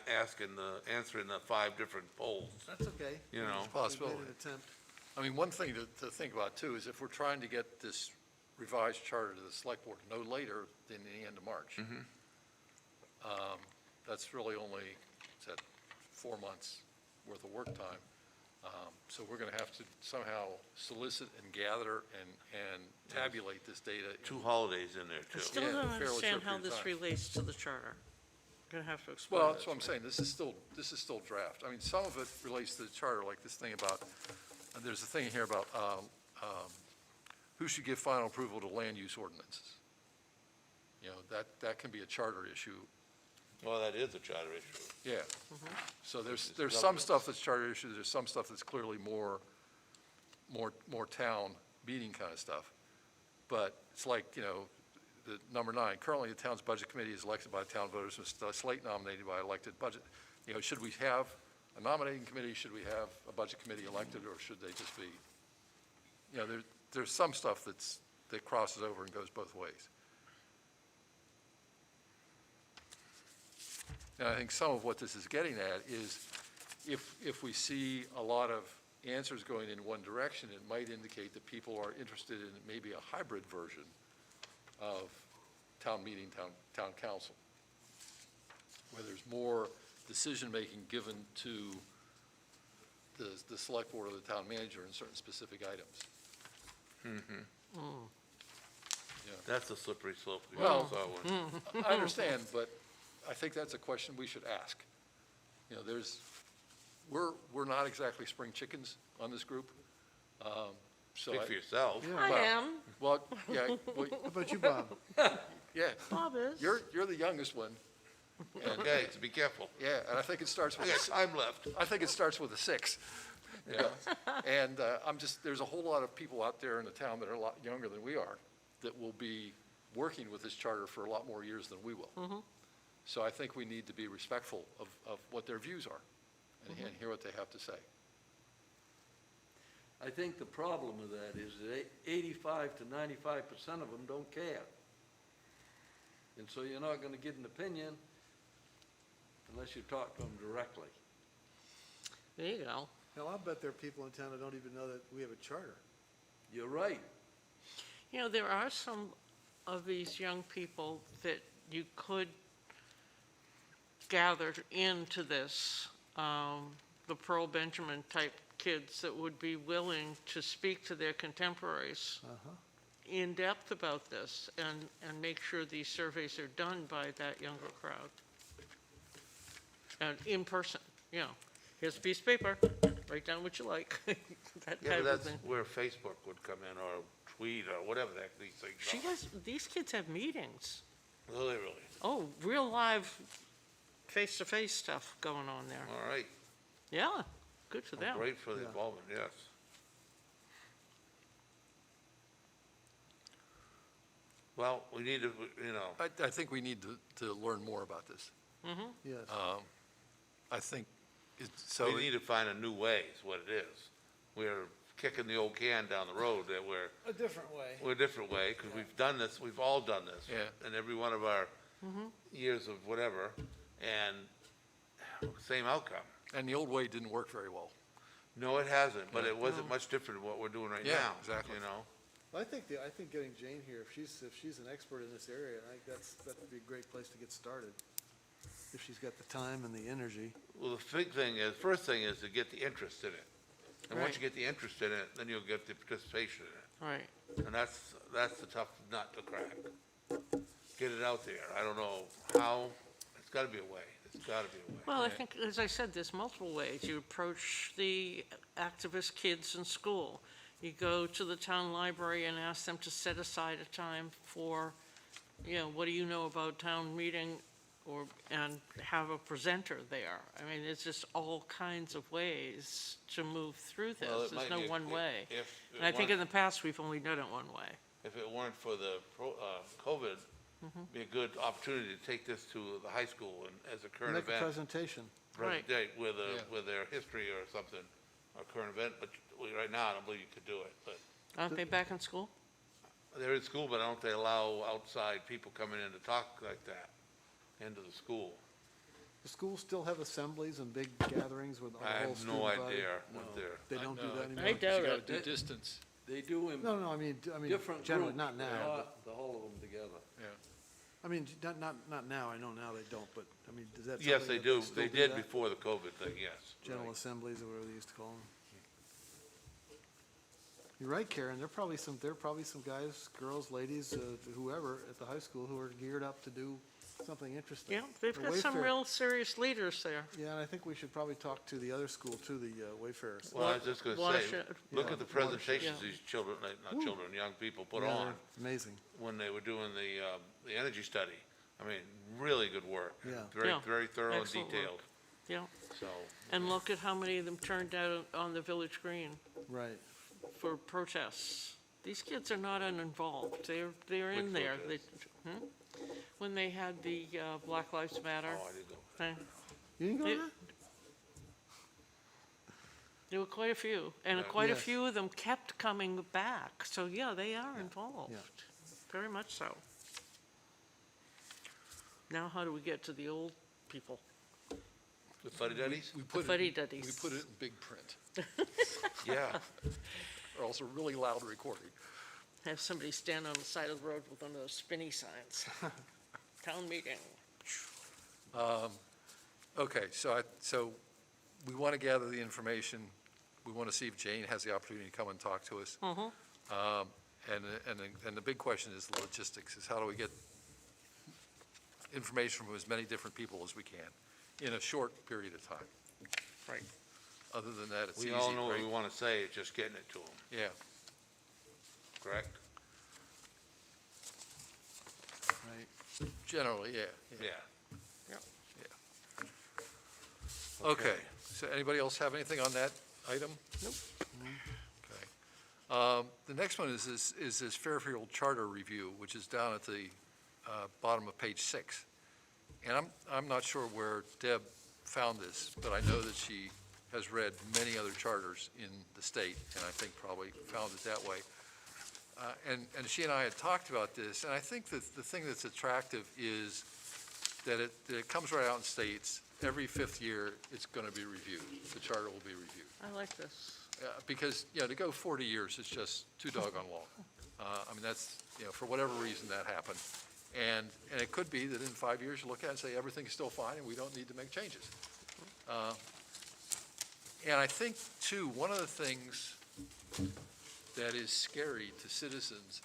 answering the 5 different polls, That's okay. you know? Possibility. We made an attempt. I mean, one thing to think about too is if we're trying to get this revised charter to the select board no later than the end of March. That's really only, is that 4 months worth of work time? So we're gonna have to somehow solicit and gather and tabulate this data. 2 holidays in there, I too. still Yeah, don't fairly understand short how period of this time. relates to the charter. Gonna have to explain Well, that that's what I'm to me. saying, this is still draft. I mean, some of it relates to the charter, like this thing about, there's a thing here about who should give final approval to land use ordinances. You know, that can be a charter issue, Well, that is a charter issue. yeah. Mm-hmm. So there's It's some governance. stuff that's charter issues, there's some stuff that's clearly more more town meeting kind of stuff. But it's like, the number 9, currently the town's budget committee is elected by town voters with a slate nominated by elected budget. Should we have a nominating committee? Should we have a budget committee elected, or should they just be, there's some stuff that crosses over and goes both ways. And I think some of what this is getting at is if we see a lot of answers going in one direction, it might indicate that people are interested in maybe a hybrid version of town meeting, town council, where there's more decision-making given to the select board or the town manager in certain specific items. That's a slippery slope. Well, So, I understand, but I think that's a question we should ask. We're not exactly spring chickens on this group. So Speak for yourself. I Well, am, well, yeah, well, How about you, Bob? yeah, Bob is. you're the youngest one. And, Okay, so be careful. yeah, and I think it starts I with, got time left. I think it starts with a 6. And there's a whole lot of people out there in the town that are a lot younger than we are that will be working with this charter for a lot more years than we will. So I think we need to be respectful of what their views are and hear what they have to say. I think the problem with that is that 85 to 95% of them don't care. And so you're not gonna get an opinion unless you talk to them directly. There you go. Hell, I'll bet there are people in town that don't even know that we have a charter. You're right. There are some of these young people that you could gather into this, the Pearl Benjamin type kids that would be willing to speak to their contemporaries in depth about this and make sure these surveys are done by that younger crowd. And in person, here's a piece of paper, write down what you like, that Yeah, type but of that's thing. where Facebook would come in, or tweet, or whatever the heck these things are. These kids have meetings. Really, really. Oh, real live, face-to-face stuff going on there. All right. Yeah, good for them. Great for the Yeah. involvement, yes. Well, we need to, I think we need to learn more about this. Yes. I think we need to find a new way, is what it is. We're kicking the old can down the road that we're A different way. a different way, because we've done this, we've all done this. Yeah. In every one of our years of whatever, and same outcome. And the old way didn't work very well. No, it hasn't, but it wasn't much different than what we're doing right Yeah, now. exactly. Well, I think getting Jane here, if she's an expert in this area, I think that'd be a great place to get started. If she's got the time and the energy. Well, first thing is to get the interest in it. And once Right. you get the interest in it, then you'll get the participation in it. Right. And that's the tough nut to crack. Get it out there. I don't know how, it's gotta be a way. It's gotta be a way. Well, I think, as I said, there's multiple ways. You approach the activist kids in school. You go to the town library and ask them to set aside a time for, what do you know about town meeting? And have a presenter there. I mean, it's just all kinds of ways to move through this. Well, it There's might no be- one way. If it And I think weren't- in the past, we've only done it one way. If it weren't for the COVID, be a good opportunity to take this to the high school and as a current Make a event. presentation. Right. Date with Yeah. with their history or something, or current event, but right now, I don't believe you could do it. But Aren't they back in school? they're in school, but I don't think they allow outside people coming in to talk like that into the school. Do schools still have assemblies and big gatherings with the I whole have student no body? idea what they're. They don't do No, that anymore? I doubt You gotta it. do distance. They do in No, I mean, different generally, groups, not but now. not the whole of them together. I mean, not now, I know now they don't, but, I mean, does that? Yes, something they that do. still They do did that? before the COVID thing, yes. General assemblies or whatever they used to call them. You're right, Karen, there are probably some guys, girls, ladies, whoever at the high school who are geared up to do something interesting. Yeah, they've The got some Wayfair- real serious leaders there. Yeah, and I think we should probably talk to the other school too, the Wayfarers. Well, I was just gonna say, Watershed. look Yeah, at the watershed. presentations these children, not children, young people put Yeah, on they're amazing. when they were doing the energy study. I mean, really good work. Yeah. Very, Yeah, very thorough and excellent work. detailed, Yeah, so. and look at how many of them turned out on the village green. Right. for protests. These kids are not uninvolved. They're in Which there. protests? When they had the Black Lives Matter Oh, I didn't go. thing. You didn't go to that? There were quite a few, and Yeah. quite a Yes. few of them kept coming back. So, yeah, they are involved, Yeah. very much so. Now, how do we get to the old people? The fuddy-duddies? We put it, fuddy-duddies. we put it in big print, Yeah. or else a really loud recording. Have somebody stand on the side of the road with one of those spinny signs. Town meeting. Okay, so we want to gather the information. We want to see if Jane has the opportunity to come and talk to us. And the big question is the logistics, is how do we get information from as many different people as we can in a short period of time? Right. Other than that, it's easy, We all know what we right? want to say, it's just getting it to them, Yeah, correct? Right. generally, yeah. Yeah. Okay, so anybody else have anything on that item? Nope. Okay. The next one is this Fairfield Charter Review, which is down at the bottom of page 6. And I'm not sure where Deb found this, but I know that she has read many other charters in the state, and I think probably found it that way. And she and I had talked about this, and I think that the thing that's attractive is that it comes right out and states, every 5th year, it's going to be reviewed. The charter will be reviewed. I like this. Because, to go 40 years is just too doggone long. I mean, that's, for whatever reason that happened. And it could be that in 5 years, you look at it and say, everything's still fine and we don't need to make changes. And I think, too, one of the things that is scary to citizens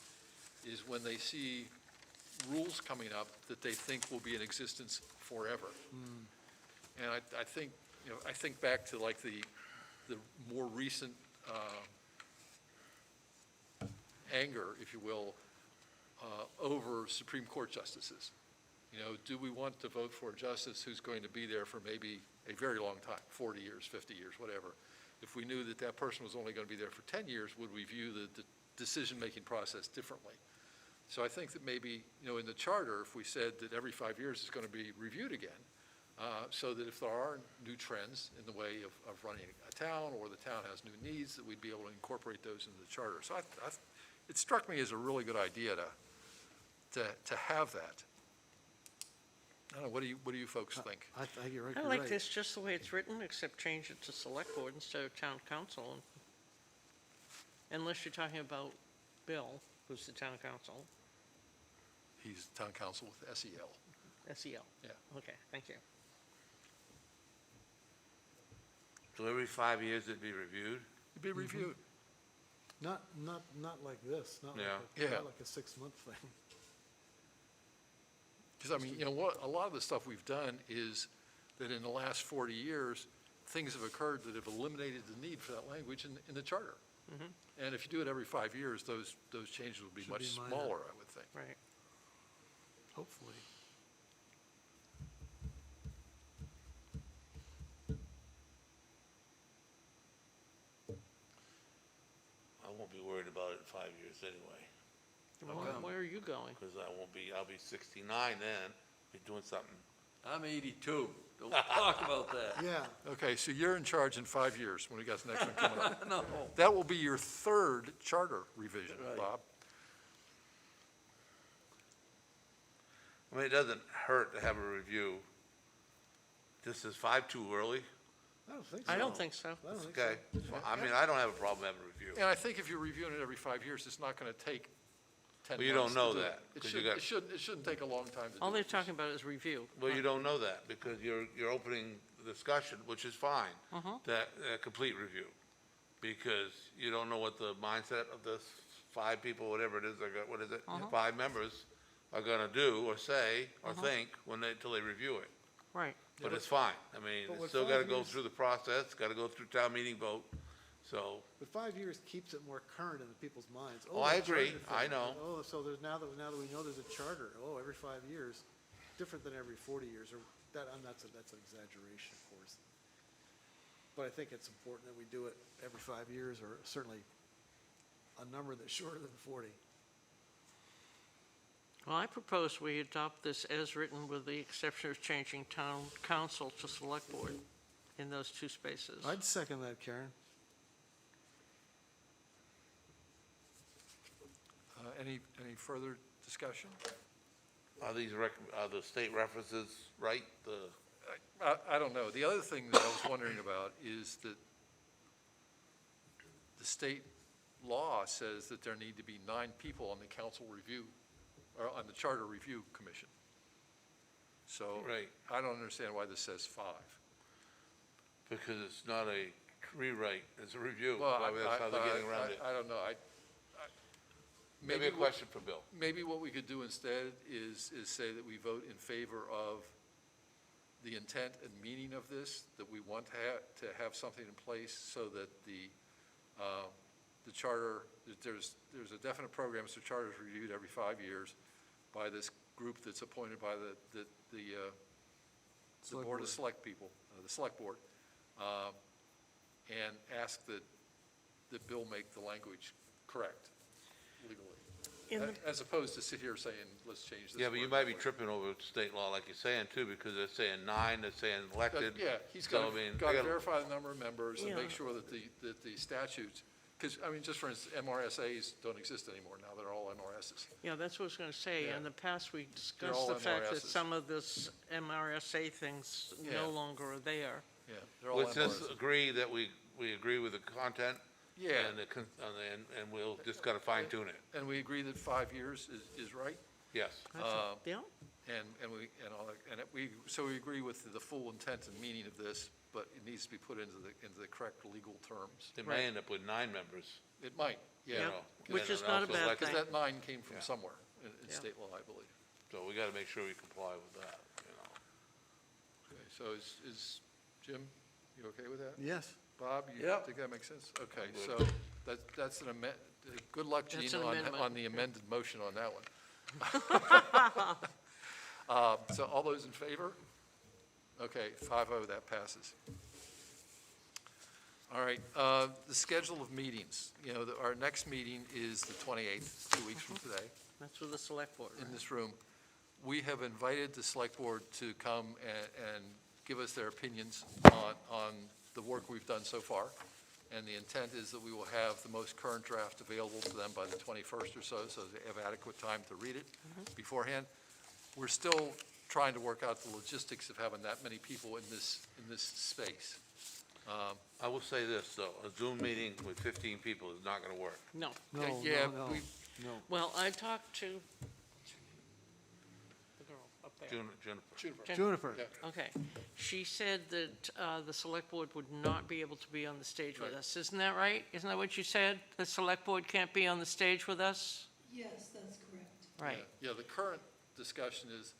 is when they see rules coming up that they think will be in existence forever. And I think, I think back to like the more recent anger, if you will, over Supreme Court justices. Do we want to vote for a justice who's going to be there for maybe a very long time, 40 years, 50 years, whatever? If we knew that that person was only going to be there for 10 years, would we view the decision-making process differently? So I think that maybe, in the charter, if we said that every 5 years is going to be reviewed again, so that if there are new trends in the way of running a town, or the town has new needs, that we'd be able to incorporate those into the charter. So it struck me as a really good idea to have that. I don't know, what do you folks think? I think you're right. I you're like right. this just the way it's written, except change it to select board instead of town council. Unless you're talking about Bill, who's the town council, He's town council with SEL. SEL. Yeah. Okay, thank you. So every 5 years it'd be reviewed? It'd be reviewed. Not like this, not like Yeah. not like a 6-month thing. Because, I mean, what, a lot of the stuff we've done is that in the last 40 years, things have occurred that have eliminated the need for that language in the charter. And if you do it every 5 years, those changes will be Should much be minor. smaller, I would think. Right. Hopefully. I won't be worried about it in 5 years anyway, Well, where are you going? because I'll be 69 then, be doing something. I'm 82. Don't talk about that. Yeah, Okay, so you're in charge in 5 years, when we got the next one coming up. No. That will be your 3rd charter revision, Right. Bob. I mean, it doesn't hurt to have a review. This is 5 too early? I don't think so. I don't think so. I don't think so. Okay, I mean, I don't have a problem having a review. And I think if you're reviewing it every 5 years, it's not going to take 10 months Well, you don't know to do it. that, It 'cause you shouldn't, got- it shouldn't take a long time to do All it. they're talking about is review. Well, you don't know that, because you're opening the discussion, which is fine, that, complete review. Because you don't know what the mindset of the 5 people, whatever it is, what is it? 5 members are gonna do or say or think till they review it. Right. But it's fine. I mean, But it's with still 5 gotta go years- through the process, gotta go through town meeting vote, so, But 5 years keeps it more current in the people's minds. Oh, I the charter agree. thing. I know. Oh, so there's, now that we know there's a charter, every 5 years, different than every 40 years, or that's an exaggeration, of course. But I think it's important that we do it every 5 years, or certainly a number that's shorter than 40. Well, I propose we adopt this as written with the exception of changing town council to select board in those two spaces. I'd second that, Karen. Any further discussion? Are these are the state references right? I don't know. The other thing that I was wondering about is that the state law says that there need to be 9 people on the council review, or on the charter review commission. So Right. I don't understand why this says 5. Because it's not a rewrite, it's a review. Well, I mean, that's how they're getting around it. I don't know. Maybe a question for Bill. Maybe what we could do instead is say that we vote in favor of the intent and meaning of this, that we want to have something in place so that the charter, there's a definite program, so charter is reviewed every 5 years by this group that's appointed by the Select Board Board. of Select People, the Select Board, and ask that Bill make the language correct legally. In the- As opposed to sit here saying, let's change this. Yeah, but you word might be that way. tripping over state law like you're saying too, because they're saying 9, they're saying elected. Yeah, he's So, got I mean, to they gotta- verify the number of members and Yeah. make sure that the statutes, because, I mean, just for instance, MRSAs don't exist anymore now, they're all MRSs. Yeah, that's what I was going to say. Yeah. In the past, we all discussed the fact that MRSs. some of this MRSA things Yeah. no longer are there. Yeah, they're all Let's just MRSs. agree that we agree with the content. Yeah, And we'll just gotta fine tune it. and we agree that 5 years is right, Yes. Yeah, so we agree with the full intent and meaning of this, but it needs to be put into the correct legal terms. They Right. may end up with 9 members, It might, you yeah, know. Which and is then not a also bad elected. because thing. that 9 came from Yeah. somewhere in Yeah. state law, I believe. So we gotta make sure we comply with that, you know. Okay, so is Jim, you okay with that? Yes. Bob, you Yep. think that makes sense? Okay, Good. so that's an good luck, That's Gene, an amendment. on the amended motion on that one. So all those in favor? Okay, 5-0, that passes. All right, the schedule of meetings. You know, our next meeting is the 28th, 2 weeks from today, that's with the select board. in this room. We have invited the select board to come and give us their opinions on the work we've done so far. And the intent is that we will have the most current draft available to them by the 21st or so they have adequate time to read it beforehand. We're still trying to work out the logistics of having that many people in this space. I will say this, though, a Zoom meeting with 15 people is not gonna work. No. No, Yeah, no, no, no. Well, I talked to the girl up there. Jennifer. Juniper. Yeah. Okay. She said that the select board would not be able to be on the stage with Right. us. Isn't that right? Isn't that what you said? The select board can't be on the stage with us? Yes, that's correct. Right. Yeah, the current discussion is,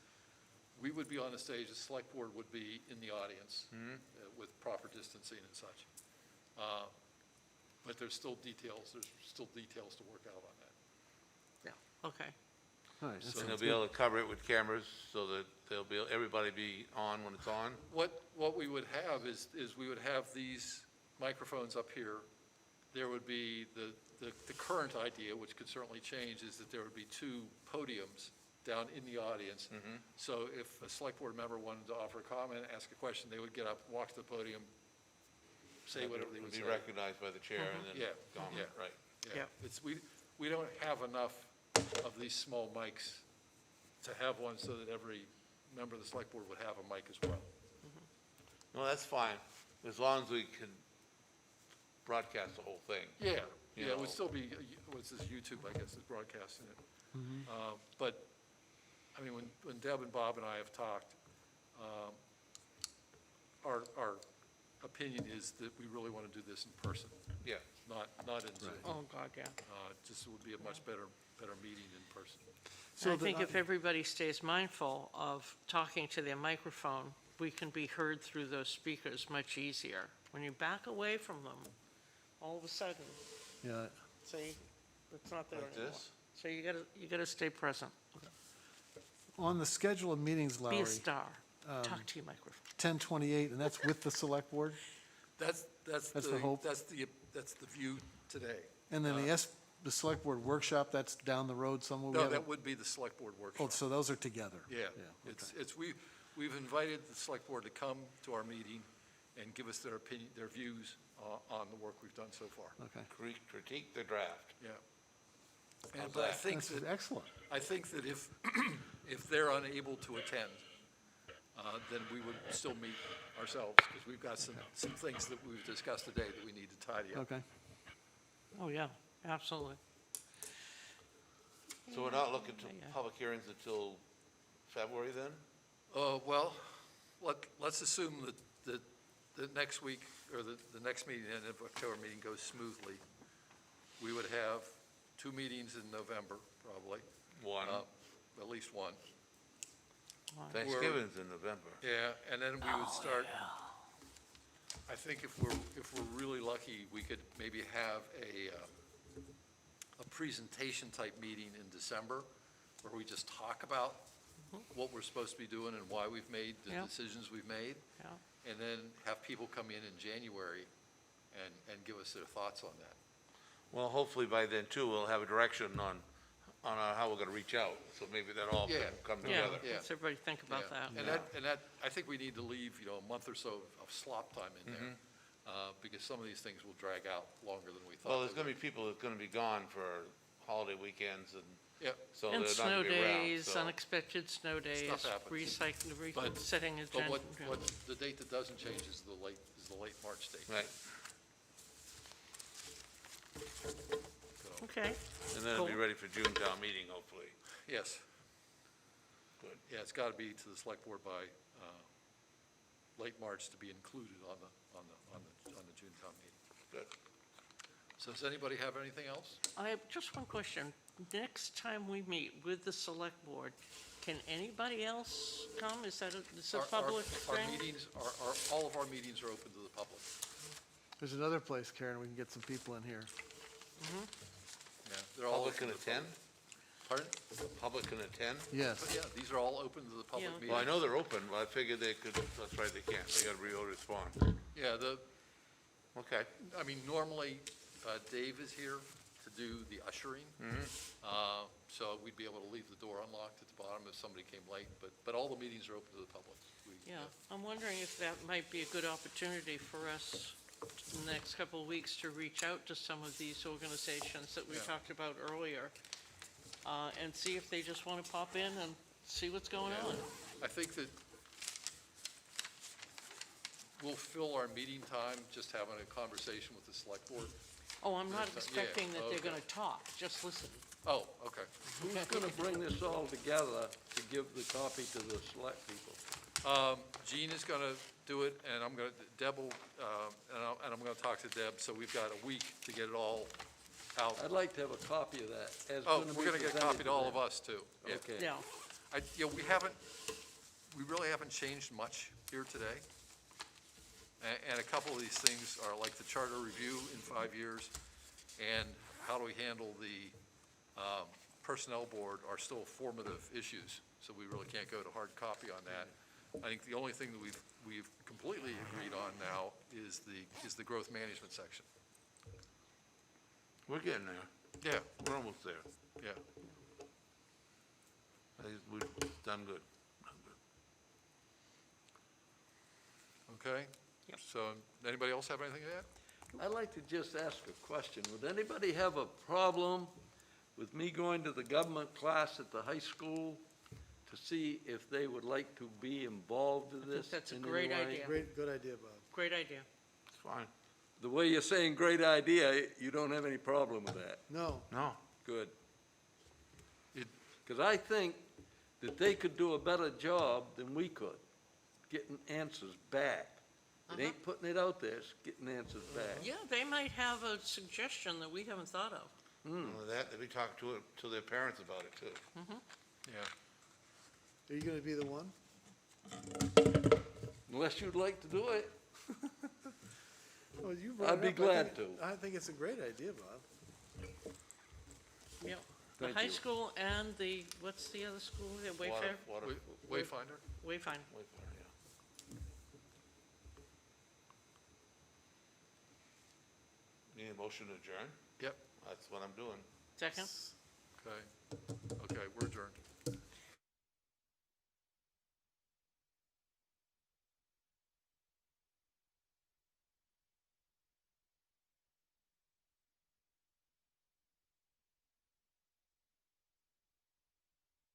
we would be on the stage, the select board would be in the audience with proper distancing and such. But there's still details to work out on that. Yeah. Okay. All right, that So- And sounds they'll be good. able to cover it with cameras so that everybody be on when it's on. What we would have is we would have these microphones up here. There would be the current idea, which could certainly change, is that there would be 2 podiums down in the audience. So if a select board member wanted to offer a comment, ask a question, they would get up, walk to the podium, say whatever they would say. Be recognized by the chair and then Yeah, gone, yeah. right. Yeah. It's, we don't have enough of these small mics to have one so that every member of the select board would have a mic as well. No, that's fine, as long as we can broadcast the whole thing. Yeah, You yeah, it know. would still be, what's this, YouTube, I guess, is broadcasting it. But, I mean, when Deb and Bob and I have talked, our opinion is that we really want to do this in person, Yeah, not in Zoom. Oh, God, yeah. Just would be a much better meeting in person. So I the- think if everybody stays mindful of talking to their microphone, we can be heard through those speakers much easier. When you back away from them, all of a sudden, Yeah, see, it's not there like anymore. this. So you gotta stay present. on the schedule of meetings, Be Lowry, a star. Talk to your microphone. 10:28, and that's with the select board? That's That's the hope. That's the view today. And then the the select board workshop, that's down the road somewhere? We No, haven't- that would be the select board Oh, workshop. so those are together? Yeah, okay. we've invited the select board to come to our meeting and give us their opinion, their views on the work we've done so far, Okay. Critique the draft. yeah. How's And, but I that? think That's that, excellent. I think that if, if they're unable to attend, then we would still meet ourselves, because we've got some things that we've discussed today that we need to tidy up. Okay. Oh, yeah, absolutely. So we're not looking to Yeah. public hearings until February then? Well, let's assume that the next week, or the next meeting, the end of October meeting goes smoothly. We would have 2 meetings in November, probably, One. at least one. Thanksgiving's in November. Yeah, and then we would start, I think if we're really lucky, we could maybe have a presentation type meeting in December, where we just talk about what we're supposed to be doing and why we've made the Yeah. decisions we've made. Yeah. And then have people come in January and give us their thoughts on that. Well, hopefully by then too, we'll have a direction on how we're gonna reach out, so maybe that all Yeah. can come Yeah, together. Yeah. let's everybody think about Yeah. that. And that, I think we need to leave, a month or so of slop time in there, because some of these things will drag out longer than we thought. Well, there's they gonna would. be people that's gonna be gone for holiday weekends and Yeah. so And they're not snow gonna be around, days, so. unexpected snow days, happens. recycling, But- resetting But agenda. what, the date that doesn't change is the late March date. Right, So, Okay, and then it'll be Cool. ready for June town meeting, hopefully. yes. Good. Yeah, it's got to be to the select board by late March to be included on the June town meeting. Good. So does anybody have anything else? I have just one question. Next time we meet with the select board, can anybody else come? Is that a Our- public Our thing? meetings, all of our meetings are open to the public. There's another place, Karen, we can get some people in here. Yeah, they're all Public open can to the attend? Pardon? Public can attend? Yes. But yeah, these are all open to the public Yeah. meetings. Well, I know they're open, but I figured they could, that's right, they can't, they gotta respond. Yeah, Okay, I mean, normally, Dave is here to do the ushering. So we'd be able to leave the door unlocked at the bottom if somebody came late, but all the meetings are open to the public. Yeah, I'm wondering if that might be a good opportunity for us in the next couple of weeks to reach out to some of these organizations that we Yeah. talked about earlier, and see if they just want to pop in and see what's going Yeah. on. I think that we'll fill our meeting time just having a conversation with the select board. Oh, I'm not Yeah, expecting that they're okay. going to talk, just listen. Oh, okay. Who's gonna bring this all together to give the copy to the select people? Jean is going to do it, and Deb will, and I'm going to talk to Deb, so we've got a week to get it all out. I'd like to have a copy of that. as Oh, gonna we're be going to get a presented copy to all them. of us, too. Yeah. Okay. Yeah, We really haven't changed much here today. And a couple of these things are like the charter review in 5 years, and how do we handle the personnel board are still formative issues, so we really can't go to hard copy on that. I think the only thing that we've completely agreed on now is the growth management section. we're getting there, Yeah, we're almost there. yeah. I think we've done good. Okay? Yep. So, anybody else have anything to add? I'd like to just ask a question. Would anybody have a problem with me going to the government class at the high school to see if they would like to be involved in this? that's a in any great way? idea. Good idea, Bob. Great idea. It's fine. The way you're saying great idea, you don't have any problem with that. No, No, Good. It- Because I think that they could do a better job than we could, getting answers back. It ain't putting it out there, it's getting answers back. Yeah, they might have a suggestion that we haven't thought of. none of that, they'll be talking to their parents about it too. Yeah. are you gonna be the one? Unless you'd like to do it. Oh, you brought I'd it be up. glad think- to. I think it's a great idea, Bob. Yeah. The Thank high you. school and the, what's the other school, the Wayfair? Water, Wayfinder? Wayfind. yeah. Need a motion to adjourn? Yep. That's what I'm doing. Second? Okay, okay, we're adjourned.